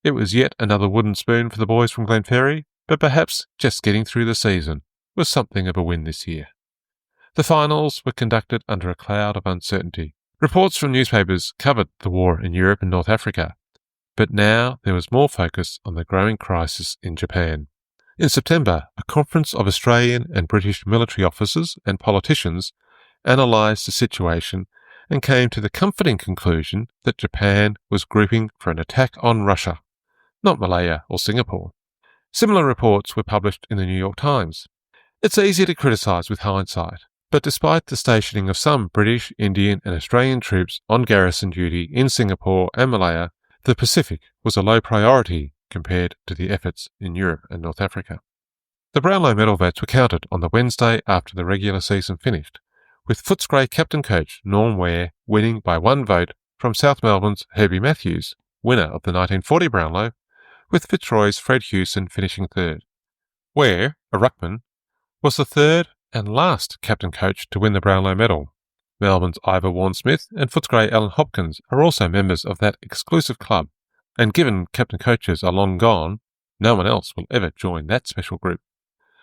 Speaker 1: It was yet another wooden spoon for the boys from Glenferrie, but perhaps just getting through the season was something of a win this year. The finals were conducted under a cloud of uncertainty. Reports from newspapers covered the war in Europe and North Africa, but now there was more focus on the growing crisis in Japan. In September, a conference of Australian and British military officers and politicians analysed the situation and came to the comforting conclusion that Japan was grouping for an attack on Russia, not Malaya or Singapore. Similar reports were published in the New York Times. It's easy to criticise with hindsight, but despite the stationing of some British, Indian and Australian troops on garrison duty in Singapore and Malaya, the Pacific was a low priority compared to the efforts in Europe and North Africa. The Brownlow medal votes were counted on the Wednesday after the regular season finished, with Footscray captain-coach Norm Ware winning by 1 vote from South Melbourne's Herbie Matthews, winner of the 1940 Brownlow, with Fitzroy's Fred Hewson finishing 3rd. Ware, a ruckman, was the 3rd and last captain-coach to win the Brownlow medal. Melbourne's Ivor Warne-Smith and Footscray Alan Hopkins are also members of that exclusive club, and given captain-coaches are long gone, no one else will ever join that special group.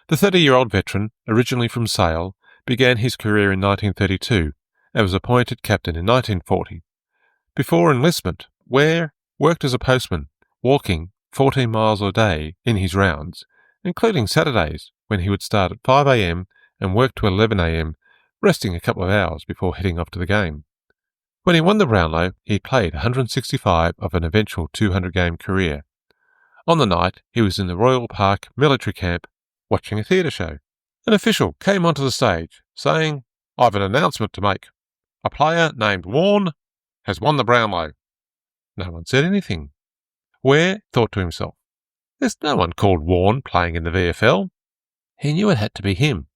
Speaker 1: The 30-year-old veteran, originally from Sale, began his career in 1932 and was appointed captain in 1940. Before enlistment, Ware worked as a postman, walking 14 miles a day in his rounds, including Saturdays when he would start at 5 a.m. and work to 11 a.m, resting a couple of hours before heading off to the game. When he won the Brownlow, he played 165 of an eventual 200-game career. On the night, he was in the Royal Park military camp watching a theatre show. An official came onto the stage saying, "I've an announcement to make. A player named Warne has won the Brownlow." No one said anything. Ware thought to himself, "There's no one called Warne playing in the VFL." He knew it had to be him.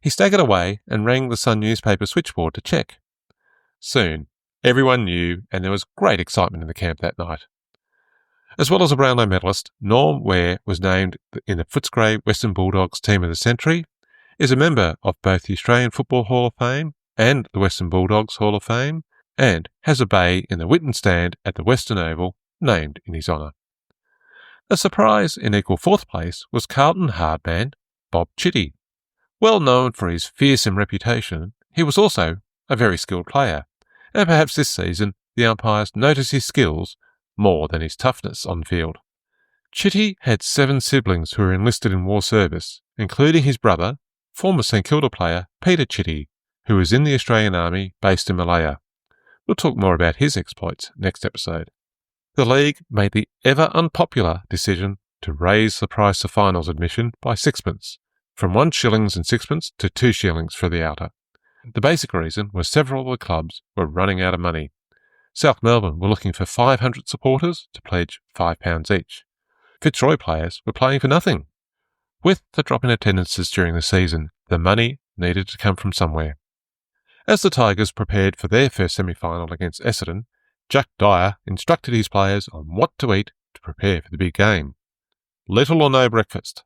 Speaker 1: He staggered away and rang the Sun newspaper switchboard to check. Soon, everyone knew, and there was great excitement in the camp that night. As well as a Brownlow medalist, Norm Ware was named in the Footscray Western Bulldogs Team of the Century, is a member of both the Australian Football Hall of Fame and the Western Bulldogs Hall of Fame, and has a bay in the Whitten Stand at the Western Oval named in his honour. A surprise in equal 4th place was Carlton hardman Bob Chitty. Well known for his fearsome reputation, he was also a very skilled player, and perhaps this season the umpires noticed his skills more than his toughness on field. Chitty had 7 siblings who were enlisted in war service, including his brother, former St Kilda player Peter Chitty, who was in the Australian Army based in Malaya. We'll talk more about his exploits next episode. The league made the ever unpopular decision to raise the price of finals admission by 6pence, from 1 shillings and 6pence to 2 shillings for the outer. The basic reason was several of the clubs were running out of money. South Melbourne were looking for 500 supporters to pledge £5 each. Fitzroy players were playing for nothing. With the drop in attendances during the season, the money needed to come from somewhere. As the Tigers prepared for their first semi-final against Essendon, Jack Dyer instructed his players on what to eat to prepare for the big game. Little or no breakfast,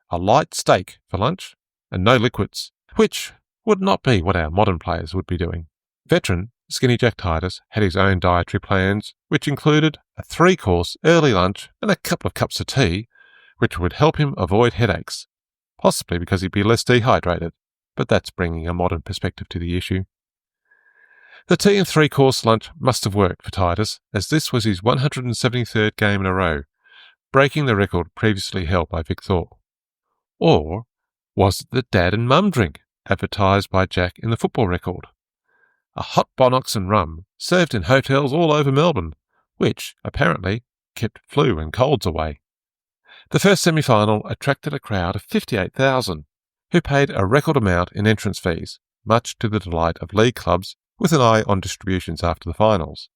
Speaker 1: a light steak for lunch, and no liquids, which would not be what our modern players would be doing. Veteran Skinny Jack Titus had his own dietary plans, which included a 3-course early lunch and a couple of cups of tea, which would help him avoid headaches, possibly because he'd be less dehydrated, but that's bringing a modern perspective to the issue. The tea and 3-course lunch must have worked for Titus, as this was his 173rd game in a row, breaking the record previously held by Vic Thorpe. Or was it the dad and mum drink advertised by Jack in the football record? A hot bonnox and rum served in hotels all over Melbourne, which, apparently, kept flu and colds away. The first semi-final attracted a crowd of 58,000, who paid a record amount in entrance fees, much to the delight of league clubs with an eye on distributions after the finals.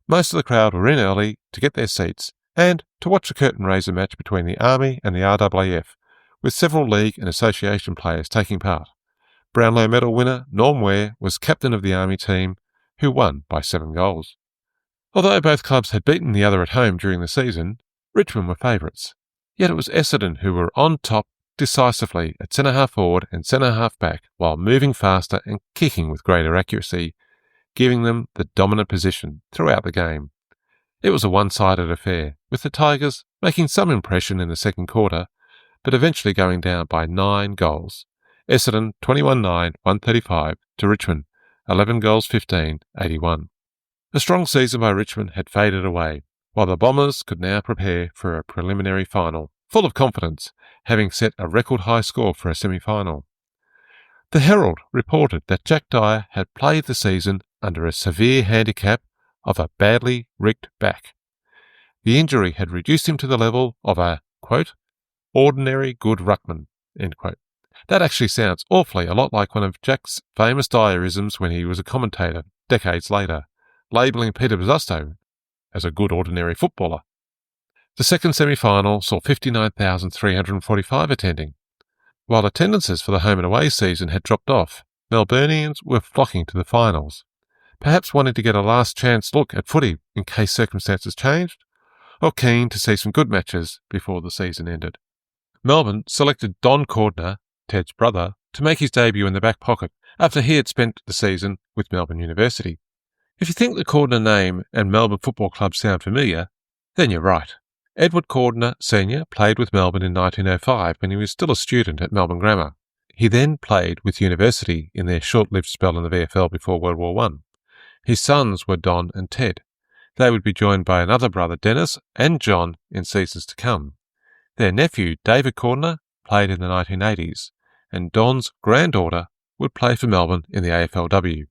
Speaker 1: Most of the crowd were in early to get their seats and to watch the curtain raiser match between the Army and the RAAF, with several league and association players taking part. Brownlow medal winner Norm Ware was captain of the Army team, who won by 7 goals. Although both clubs had beaten the other at home during the season, Richmond were favourites. Yet it was Essendon who were on top decisively at centre-half forward and centre-half back, while moving faster and kicking with greater accuracy, giving them the dominant position throughout the game. It was a one-sided affair, with the Tigers making some impression in the second quarter, but eventually going down by 9 goals. Essendon 21-9, 135 to Richmond, 11 goals 15, 81. A strong season by Richmond had faded away, while the Bombers could now prepare for a preliminary final, full of confidence, having set a record high score for a semi-final. The Herald reported that Jack Dyer had played the season under a severe handicap of a badly rigged back. The injury had reduced him to the level of a, quote, ordinary good ruckman, end quote. That actually sounds awfully a lot like one of Jack's famous Dyerisms when he was a commentator decades later, labelling Peter Bosustow as a good ordinary footballer. The second semi-final saw 59,345 attending. While attendances for the home and away season had dropped off, Melburnians were flocking to the finals, perhaps wanting to get a last chance look at footy in case circumstances changed, or keen to see some good matches before the season ended. Melbourne selected Don Cordner, Ted's brother, to make his debut in the back pocket after he had spent the season with Melbourne University. If you think the Cordner name and Melbourne Football Club sound familiar, then you're right. Edward Cordner Sr. played with Melbourne in 1905 when he was still a student at Melbourne Grammar. He then played with University in their short-lived spell in the VFL before World War I. His sons were Don and Ted. They would be joined by another brother, Dennis, and John in seasons to come. Their nephew, David Cordner, played in the 1980s, and Don's granddaughter would play for Melbourne in the AFLW.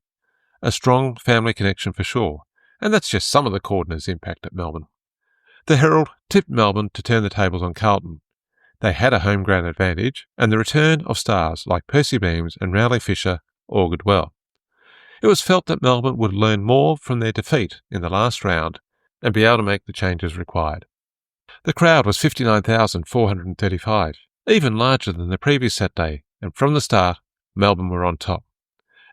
Speaker 1: A strong family connection for sure, and that's just some of the Cordner's impact at Melbourne. The Herald tipped Melbourne to turn the tables on Carlton. They had a home ground advantage, and the return of stars like Percy Beams and Rowley Fisher augured well. It was felt that Melbourne would learn more from their defeat in the last round and be able to make the changes required. The crowd was 59,435, even larger than the previous Saturday, and from the start, Melbourne were on top.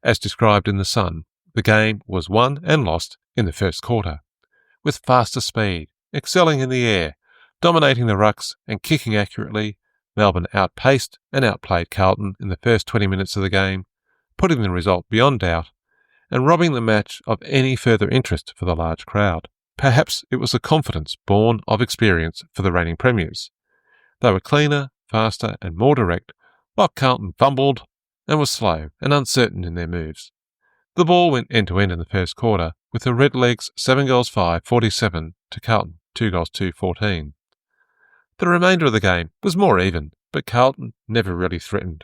Speaker 1: As described in The Sun, the game was won and lost in the first quarter, with faster speed, excelling in the air, dominating the rucks and kicking accurately. Melbourne outpaced and outplayed Carlton in the first 20 minutes of the game, putting the result beyond doubt and robbing the match of any further interest for the large crowd. Perhaps it was a confidence born of experience for the reigning premiers. They were cleaner, faster and more direct, while Carlton fumbled and was slow and uncertain in their moves. The ball went end-to-end in the first quarter, with the Redlegs 7 goals 5, 47 to Carlton 2 goals 2, 14. The remainder of the game was more even, but Carlton never really threatened.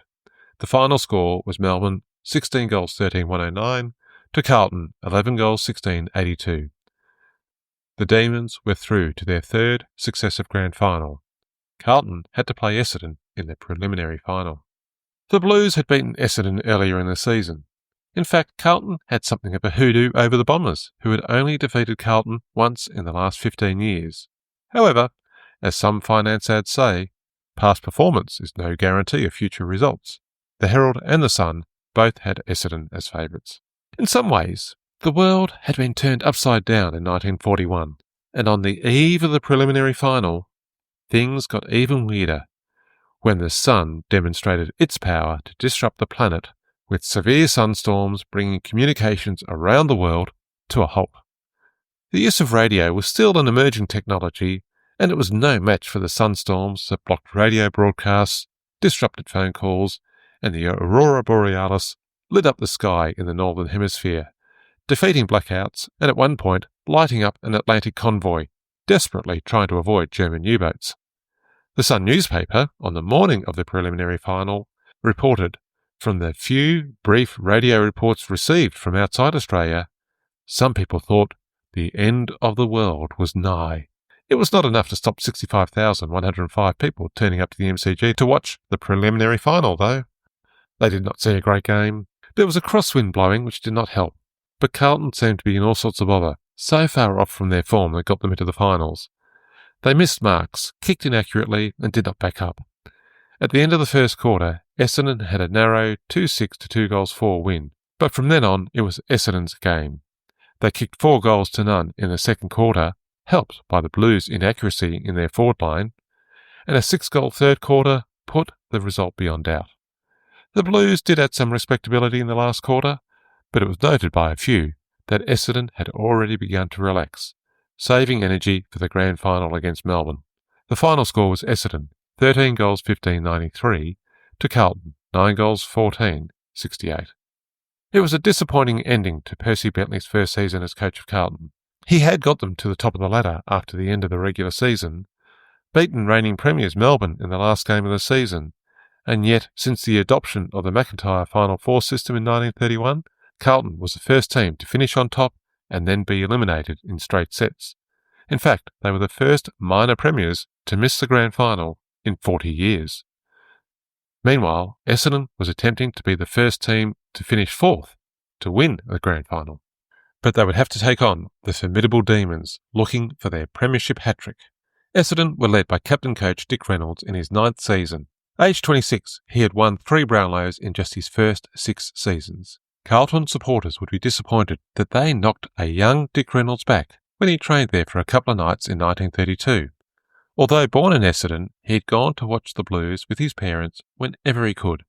Speaker 1: The final score was Melbourne 16 goals 13, 109 to Carlton 11 goals 16, 82. The Demons were through to their third successive grand final. Carlton had to play Essendon in the preliminary final. The Blues had beaten Essendon earlier in the season. In fact, Carlton had something of a hoodoo over the Bombers, who had only defeated Carlton once in the last 15 years. However, as some finance ads say, past performance is no guarantee of future results. The Herald and the Sun both had Essendon as favourites. In some ways, the world had been turned upside down in 1941, and on the eve of the preliminary final, things got even weirder when the sun demonstrated its power to disrupt the planet with severe sunstorms bringing communications around the world to a halt. The use of radio was still an emerging technology, and it was no match for the sunstorms that blocked radio broadcasts, disrupted phone calls, and the aurora borealis lit up the sky in the northern hemisphere, defeating blackouts and at one point lighting up an Atlantic convoy, desperately trying to avoid German U-boats. The Sun newspaper, on the morning of the preliminary final, reported, from the few brief radio reports received from outside Australia, some people thought the end of the world was nigh. It was not enough to stop 65,105 people turning up to the MCG to watch the preliminary final, though. They did not see a great game. There was a crosswind blowing which did not help, but Carlton seemed to be in all sorts of bother, so far off from their form that got them into the finals. They missed marks, kicked inaccurately, and did not back up. At the end of the first quarter, Essendon had a narrow 2-6 to 2-4 win, but from then on it was Essendon's game. They kicked 4 goals to none in the second quarter, helped by the Blues' inaccuracy in their forward line, and a 6-goal third quarter put the result beyond doubt. The Blues did add some respectability in the last quarter, but it was noted by a few that Essendon had already begun to relax, saving energy for the grand final against Melbourne. The final score was Essendon, 13 goals 15-93, to Carlton, 9 goals 14-68. It was a disappointing ending to Percy Bentley's first season as coach of Carlton. He had got them to the top of the ladder after the end of the regular season, beaten reigning premiers Melbourne in the last game of the season, and yet since the adoption of the McIntyre Final Four system in 1931, Carlton was the first team to finish on top and then be eliminated in straight sets. In fact, they were the first minor premiers to miss the grand final in 40 years. Meanwhile, Essendon was attempting to be the first team to finish fourth to win the grand final. But they would have to take on the formidable Demons, looking for their premiership hat-trick. Essendon were led by captain-coach Dick Reynolds in his 9th season. Aged 26, he had won 3 Brownlows in just his first 6 seasons. Carlton supporters would be disappointed that they knocked a young Dick Reynolds back when he trained there for a couple of nights in 1932. Although born in Essendon, he had gone to watch the Blues with his parents whenever he could,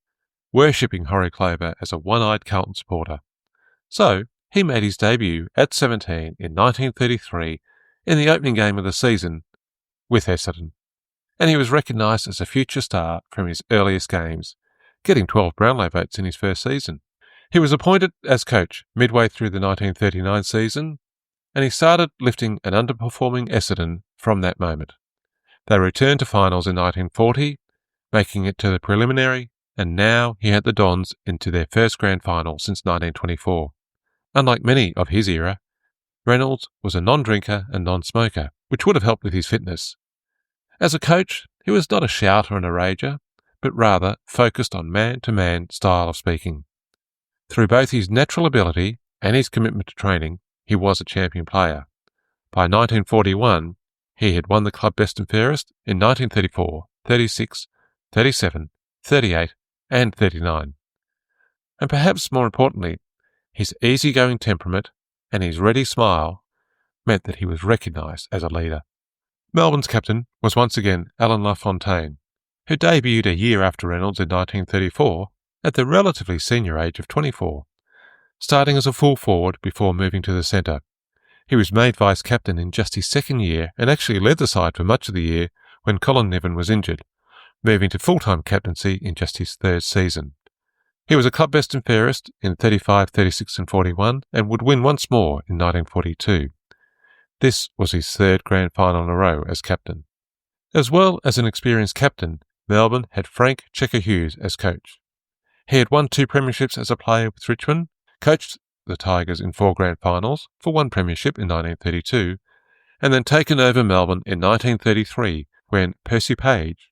Speaker 1: worshipping Horrie Clover as a one-eyed Carlton supporter. So, he made his debut at 17 in 1933 in the opening game of the season with Essendon, and he was recognised as a future star from his earliest games, getting 12 Brownlow votes in his first season. He was appointed as coach midway through the 1939 season, and he started lifting an underperforming Essendon from that moment. They returned to finals in 1940, making it to the preliminary, and now he had the Dons into their first grand final since 1924. Unlike many of his era, Reynolds was a non-drinker and non-smoker, which would have helped with his fitness. As a coach, he was not a shouter and a rager, but rather focused on man-to-man style of speaking. Through both his natural ability and his commitment to training, he was a champion player. By 1941, he had won the club best and fairest in 1934, 36, 37, 38 and 39. And perhaps more importantly, his easygoing temperament and his ready smile meant that he was recognised as a leader. Melbourne's captain was once again Alan LaFontaine, who debuted a year after Reynolds in 1934 at the relatively senior age of 24, starting as a full forward before moving to the centre. He was made vice-captain in just his second year and actually led the side for much of the year when Colin Niven was injured, moving to full-time captaincy in just his 3rd season. He was a club best and fairest in 35, 36 and 41 and would win once more in 1942. This was his 3rd grand final in a row as captain. As well as an experienced captain, Melbourne had Frank Checker Hughes as coach. He had won 2 premierships as a player with Richmond, coached the Tigers in 4 grand finals for 1 premiership in 1932, and then taken over Melbourne in 1933 when Percy Page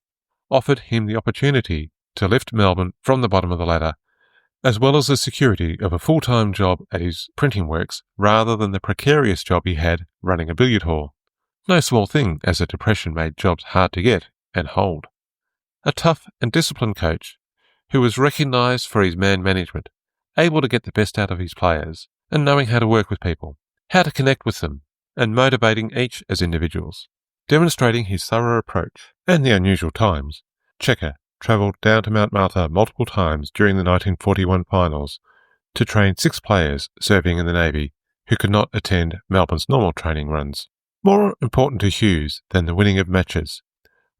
Speaker 1: offered him the opportunity to lift Melbourne from the bottom of the ladder, as well as the security of a full-time job at his printing works rather than the precarious job he had running a billiard hall. No small thing, as the Depression made jobs hard to get and hold. A tough and disciplined coach who was recognised for his man management, able to get the best out of his players, and knowing how to work with people, how to connect with them, and motivating each as individuals. Demonstrating his thorough approach and the unusual times, Cheika travelled down to Mount Martha multiple times during the 1941 finals to train 6 players serving in the Navy who could not attend Melbourne's normal training runs. More important to Hughes than the winning of matches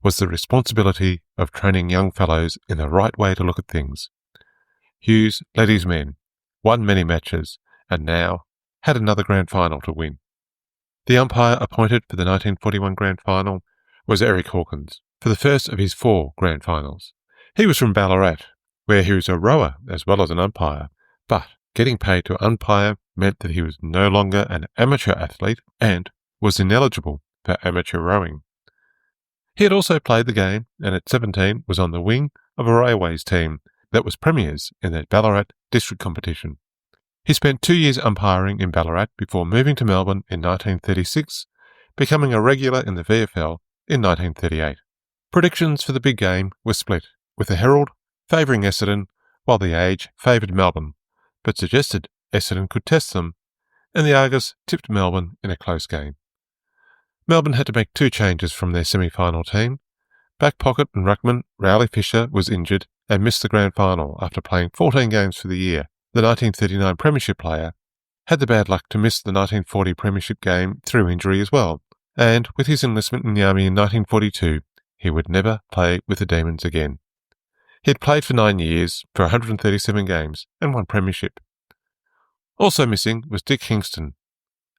Speaker 1: was the responsibility of training young fellows in the right way to look at things. Hughes led his men, won many matches, and now had another grand final to win. The umpire appointed for the 1941 grand final was Eric Hawkins, for the first of his 4 grand finals. He was from Ballarat, where he was a rower as well as an umpire, but getting paid to umpire meant that he was no longer an amateur athlete and was ineligible for amateur rowing. He had also played the game and at 17 was on the wing of a railways team that was premiers in the Ballarat district competition. He spent 2 years umpiring in Ballarat before moving to Melbourne in 1936, becoming a regular in the VFL in 1938. Predictions for the big game were split, with the Herald favouring Essendon while the Age favoured Melbourne, but suggested Essendon could test them, and the Argus tipped Melbourne in a close game. Melbourne had to make 2 changes from their semi-final team. Back pocket and ruckman Rowley Fisher was injured and missed the grand final after playing 14 games for the year. The 1939 premiership player had the bad luck to miss the 1940 premiership game through injury as well, and with his enlistment in the army in 1942, he would never play with the Demons again. He had played for 9 years, for 137 games, and 1 premiership. Also missing was Dick Kingston,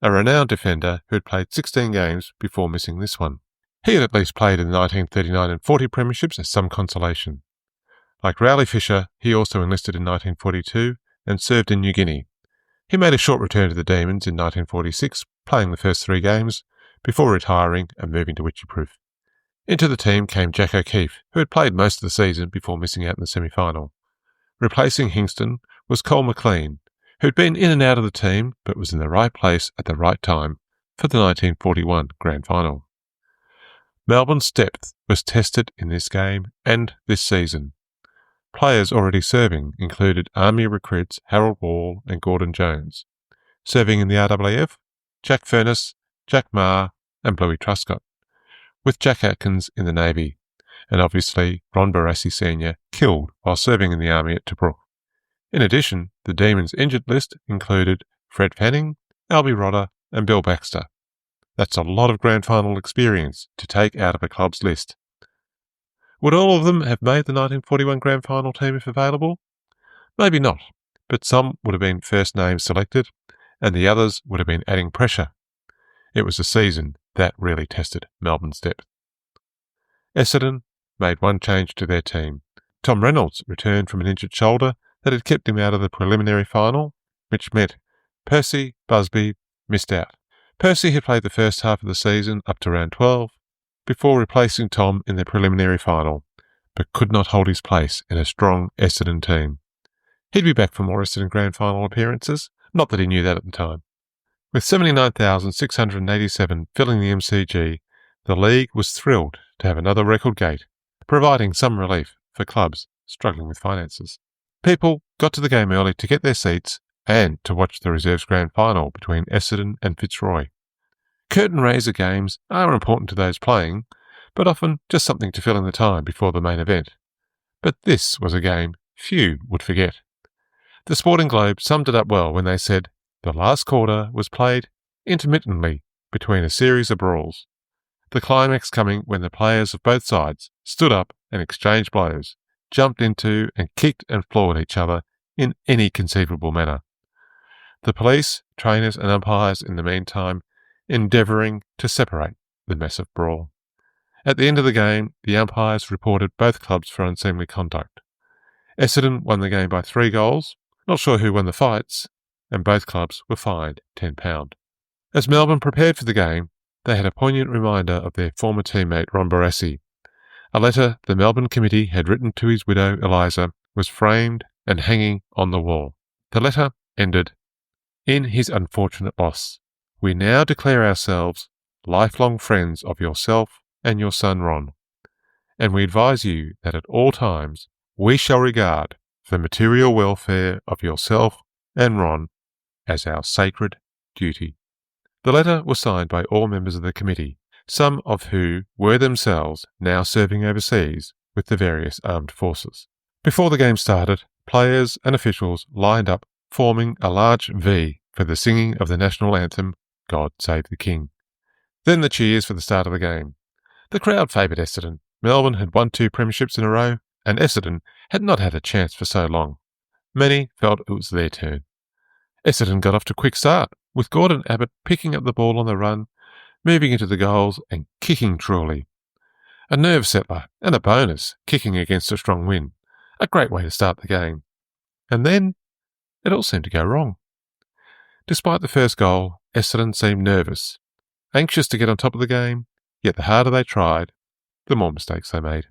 Speaker 1: a renowned defender who had played 16 games before missing this one. He had at least played in the 1939 and 40 premierships as some consolation. Like Rowley Fisher, he also enlisted in 1942 and served in New Guinea. He made a short return to the Demons in 1946, playing the first 3 games, before retiring and moving to Wycheproof. Into the team came Jack O'Keefe, who had played most of the season before missing out in the semi-final. Replacing Hingston was Cole McLean, who had been in and out of the team but was in the right place at the right time for the 1941 grand final. Melbourne's depth was tested in this game and this season. Players already serving included Army recruits Harold Wall and Gordon Jones. Serving in the RAAF, Jack Furness, Jack Marr and Bluey Truscott, with Jack Atkins in the Navy, and obviously Ron Barassi Sr. killed while serving in the Army at Tobruk. In addition, the Demons' injured list included Fred Fanning, Albie Rodder and Bill Baxter. That's a lot of grand final experience to take out of a club's list. Would all of them have made the 1941 grand final team if available? Maybe not, but some would have been first names selected, and the others would have been adding pressure. It was a season that really tested Melbourne's depth. Essendon made 1 change to their team. Tom Reynolds returned from an injured shoulder that had kept him out of the preliminary final, which meant Percy Busby missed out. Percy had played the first half of the season up to round 12, before replacing Tom in the preliminary final, but could not hold his place in a strong Essendon team. He'd be back for more Essendon grand final appearances, not that he knew that at the time. With 79,687 filling the MCG, the league was thrilled to have another record gate, providing some relief for clubs struggling with finances. People got to the game early to get their seats and to watch the reserves grand final between Essendon and Fitzroy. Curtain raiser games are important to those playing, but often just something to fill in the time before the main event. But this was a game few would forget. The Sporting Globe summed it up well when they said the last quarter was played intermittently between a series of brawls, the climax coming when the players of both sides stood up and exchanged blows, jumped into and kicked and floored each other in any conceivable manner. The police, trainers and umpires in the meantime endeavouring to separate the massive brawl. At the end of the game, the umpires reported both clubs for unseemly conduct. Essendon won the game by 3 goals, not sure who won the fights, and both clubs were fined £10. As Melbourne prepared for the game, they had a poignant reminder of their former teammate Ron Barassi. A letter the Melbourne committee had written to his widow Eliza was framed and hanging on the wall. The letter ended, "In his unfortunate loss, we now declare ourselves lifelong friends of yourself and your son Ron, and we advise you that at all times we shall regard the material welfare of yourself and Ron as our sacred duty. The letter was signed by all members of the committee, some of who were themselves now serving overseas with the various armed forces. Before the game started, players and officials lined up, forming a large V for the singing of the national anthem, God Save the King. Then the cheers for the start of the game. The crowd favoured Essendon. Melbourne had won 2 premierships in a row, and Essendon had not had a chance for so long. Many felt it was their turn. Essendon got off to a quick start, with Gordon Abbott picking up the ball on the run, moving into the goals and kicking truly. A nerve settler and a bonus, kicking against a strong wind. A great way to start the game. And then it all seemed to go wrong. Despite the first goal, Essendon seemed nervous, anxious to get on top of the game, yet the harder they tried, the more mistakes they made.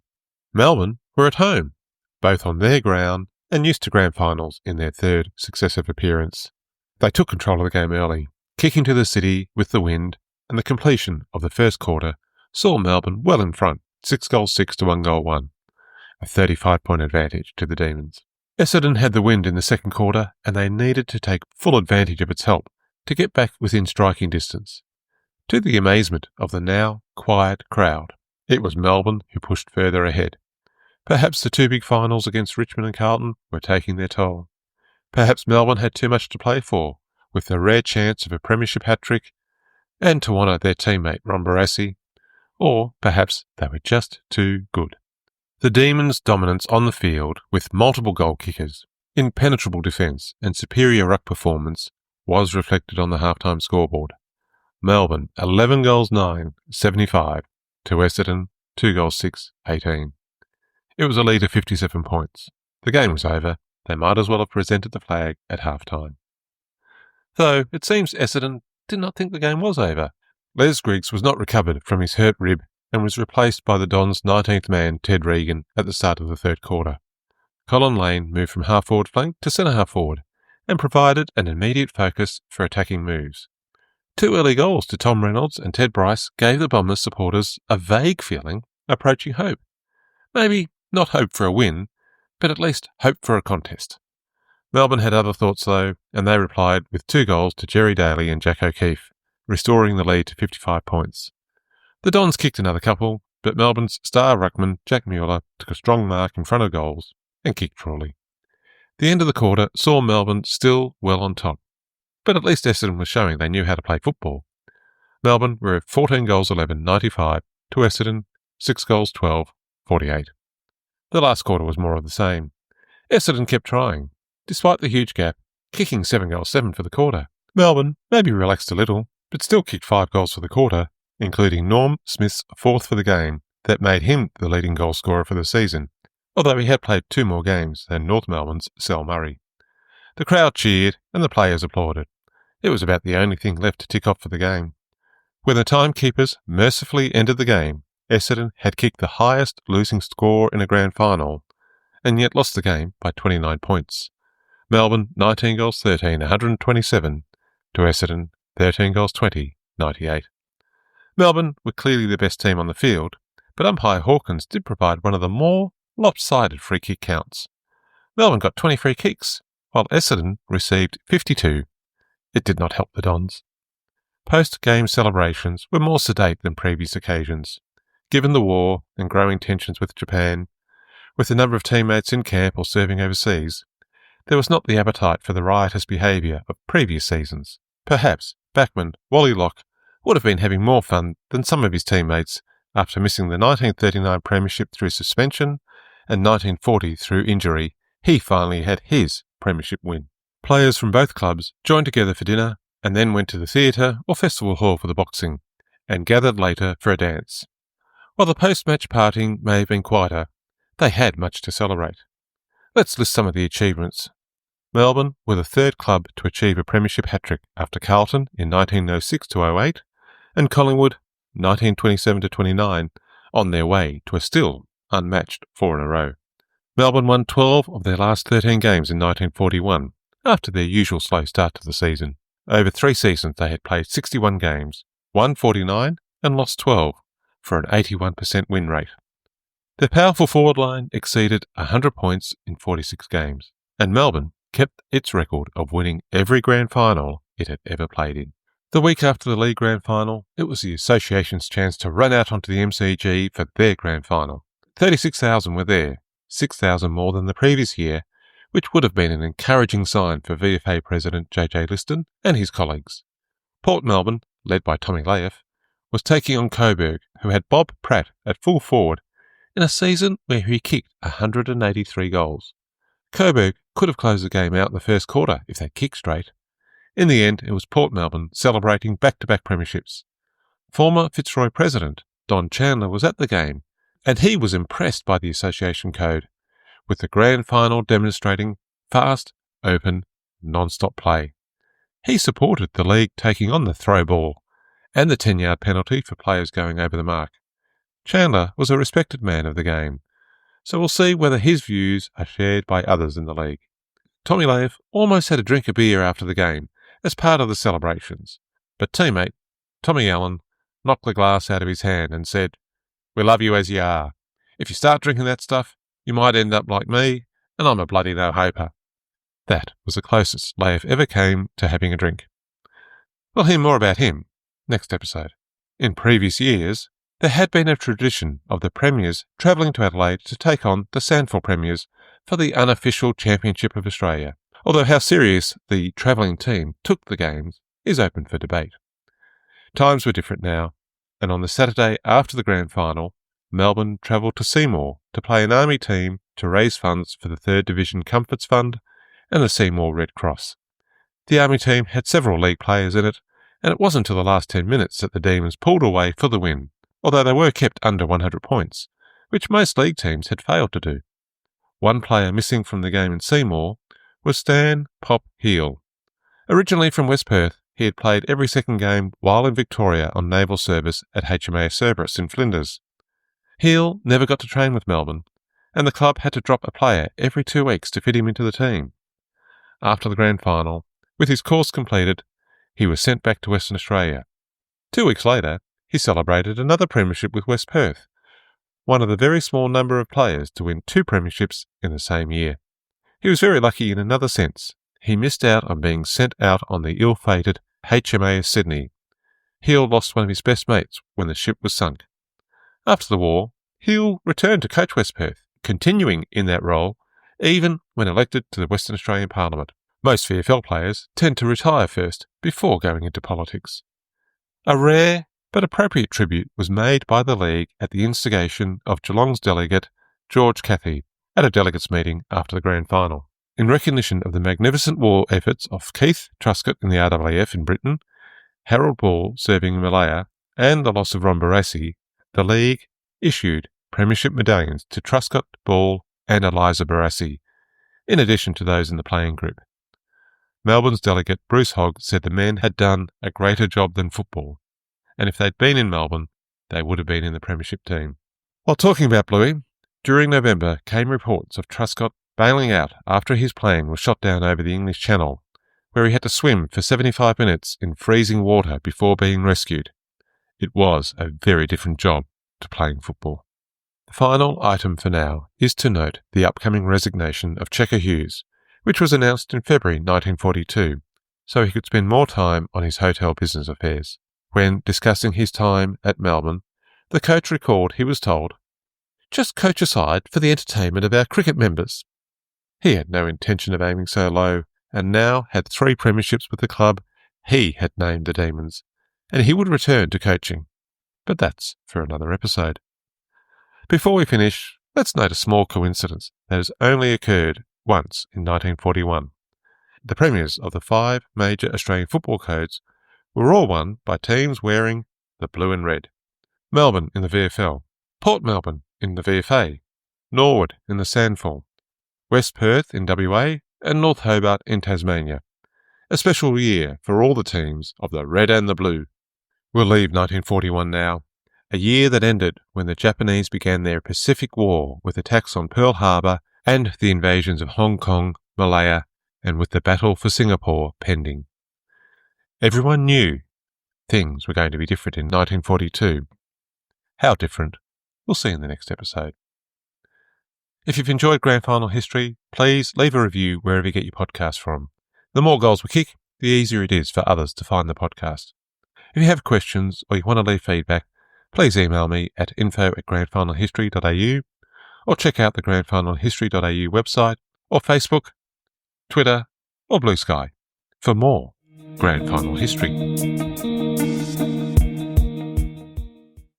Speaker 1: Melbourne were at home, both on their ground and used to grand finals in their 3rd successive appearance. They took control of the game early, kicking to the city with the wind, and the completion of the first quarter saw Melbourne well in front, 6-6 to 1-1, a 35-point advantage to the Demons. Essendon had the wind in the second quarter, and they needed to take full advantage of its help to get back within striking distance. To the amazement of the now quiet crowd, it was Melbourne who pushed further ahead. Perhaps the 2 big finals against Richmond and Carlton were taking their toll. Perhaps Melbourne had too much to play for, with the rare chance of a premiership hat-trick, and to honour their teammate Ron Barassi, or perhaps they were just too good. The Demons' dominance on the field, with multiple goal kickers, impenetrable defence and superior ruck performance, was reflected on the halftime scoreboard. Melbourne 11-9, 75 to Essendon 2-6, 18. It was a lead of 57 points. The game was over. They might as well have presented the flag at half-time. Though it seems Essendon did not think the game was over. Les Griggs was not recovered from his hurt rib and was replaced by the Dons' 19th man, Ted Regan, at the start of the third quarter. Colin Lane moved from half-forward flank to centre-half forward and provided an immediate focus for attacking moves. 2 early goals to Tom Reynolds and Ted Bryce gave the Bombers supporters a vague feeling approaching hope. Maybe not hope for a win, but at least hope for a contest. Melbourne had other thoughts though, and they replied with 2 goals to Jerry Daly and Jack O'Keefe, restoring the lead to 55 points. The Dons kicked another couple, but Melbourne's star ruckman Jack Mueller took a strong mark in front of goals and kicked truly. The end of the quarter saw Melbourne still well on top, but at least Essendon was showing they knew how to play football. Melbourne were 14-11, 95 to Essendon 6-12, 48. The last quarter was more of the same. Essendon kept trying, despite the huge gap, kicking 7-7 for the quarter. Melbourne maybe relaxed a little, but still kicked 5 goals for the quarter, including Norm Smith's 4th for the game, that made him the leading goal scorer for the season, although he had played 2 more games than North Melbourne's Sal Murray. The crowd cheered and the players applauded. It was about the only thing left to tick off for the game. When the timekeepers mercifully ended the game, Essendon had kicked the highest losing score in a grand final, and yet lost the game by 29 points. Melbourne 19-13, 127 to Essendon 13-20, 98. Melbourne were clearly the best team on the field, but umpire Hawkins did provide one of the more lopsided free kick counts. Melbourne got 20 free kicks, while Essendon received 52. It did not help the Dons. Post-game celebrations were more sedate than previous occasions. Given the war and growing tensions with Japan, with the number of teammates in camp or serving overseas, there was not the appetite for the riotous behaviour of previous seasons. Perhaps backman Wally Locke would have been having more fun than some of his teammates after missing the 1939 premiership through suspension and 1940 through injury. He finally had his premiership win. Players from both clubs joined together for dinner and then went to the theatre or festival hall for the boxing, and gathered later for a dance. While the post-match partying may have been quieter, they had much to celebrate. Let's list some of the achievements. Melbourne were the 3rd club to achieve a premiership hat-trick after Carlton in 1906-08 and Collingwood 1927-29 on their way to a still unmatched 4 in a row. Melbourne won 12 of their last 13 games in 1941 after their usual slow start to the season. Over 3 seasons they had played 61 games, won 49 and lost 12 for an 81% win rate. Their powerful forward line exceeded 100 points in 46 games, and Melbourne kept its record of winning every grand final it had ever played in. The week after the league grand final, it was the association's chance to run out onto the MCG for their grand final. 36,000 were there, 6,000 more than the previous year, which would have been an encouraging sign for VFA President JJ Liston and his colleagues. Port Melbourne, led by Tommy Laeth, was taking on Coburg, who had Bob Pratt at full forward in a season where he kicked 183 goals. Coburg could have closed the game out in the first quarter if they'd kicked straight. In the end, it was Port Melbourne celebrating back-to-back premierships. Former Fitzroy president Don Chandler was at the game, and he was impressed by the association code, with the grand final demonstrating fast, open, non-stop play. He supported the league taking on the throw ball and the 10-yard penalty for players going over the mark. Chandler was a respected man of the game, so we'll see whether his views are shared by others in the league. Tommy Laeth almost had a drink of beer after the game as part of the celebrations, but teammate Tommy Allen knocked the glass out of his hand and said, "We love you as you are. If you start drinking that stuff, you might end up like me, and I'm a bloody no-hoper." That was the closest Laeth ever came to having a drink. We'll hear more about him next episode. In previous years, there had been a tradition of the premiers travelling to Adelaide to take on the Sandford premiers for the unofficial Championship of Australia, although how serious the travelling team took the games is open for debate. Times were different now, and on the Saturday after the grand final, Melbourne travelled to Seymour to play an army team to raise funds for the 3rd Division Comforts Fund and the Seymour Red Cross. The army team had several league players in it, and it wasn't until the last 10 minutes that the Demons pulled away for the win, although they were kept under 100 points, which most league teams had failed to do. One player missing from the game in Seymour was Stan "Pop" Heel. Originally from West Perth, he had played every second game while in Victoria on naval service at HMAS Cerberus in Flinders. Heel never got to train with Melbourne, and the club had to drop a player every 2 weeks to fit him into the team. After the grand final, with his course completed, he was sent back to Western Australia. 2 weeks later, he celebrated another premiership with West Perth, one of the very small number of players to win 2 premierships in the same year. He was very lucky in another sense. He missed out on being sent out on the ill-fated HMAS Sydney. Heel lost one of his best mates when the ship was sunk. After the war, Heel returned to coach West Perth, continuing in that role even when elected to the Western Australian Parliament. Most VFL players tend to retire first before going into politics. A rare but appropriate tribute was made by the league at the instigation of Geelong's delegate George Cathy at a delegates meeting after the grand final. In recognition of the magnificent war efforts of Keith Truscott in the RAAF in Britain, Harold Ball serving in Malaya, and the loss of Ron Barassi, the league issued premiership medallions to Truscott, Ball and Eliza Barassi, in addition to those in the playing group. Melbourne's delegate Bruce Hogg said the men had done a greater job than football, and if they'd been in Melbourne, they would have been in the premiership team. While talking about Bluey, during November came reports of Truscott bailing out after his plane was shot down over the English Channel, where he had to swim for 75 minutes in freezing water before being rescued. It was a very different job to playing football. The final item for now is to note the upcoming resignation of Checker Hughes, which was announced in February 1942, so he could spend more time on his hotel business affairs. When discussing his time at Melbourne, the coach recalled he was told, "Just coach aside for the entertainment of our cricket members." He had no intention of aiming so low, and now had 3 premierships with the club he had named the Demons, and he would return to coaching. But that's for another episode. Before we finish, let's note a small coincidence that has only occurred once in 1941. The premiers of the 5 major Australian football codes were all won by teams wearing the blue and red. Melbourne in the VFL, Port Melbourne in the VFA, Norwood in the Sandford, West Perth in WA and North Hobart in Tasmania. A special year for all the teams of the red and the blue. We'll leave 1941 now, a year that ended when the Japanese began their Pacific War with attacks on Pearl Harbor and the invasions of Hong Kong, Malaya, and with the battle for Singapore pending. Everyone knew things were going to be different in 1942. How different? We'll see in the next episode. If you've enjoyed Grand Final history, please leave a review wherever you get your podcast from. The more goals we kick, the easier it is for others to find the podcast. If you have questions or you want to leave feedback, please email me at info@grandfinalhistory.au or check out the grandfinalhistory.au website or Facebook, Twitter or Blue Sky for more Grand Final history.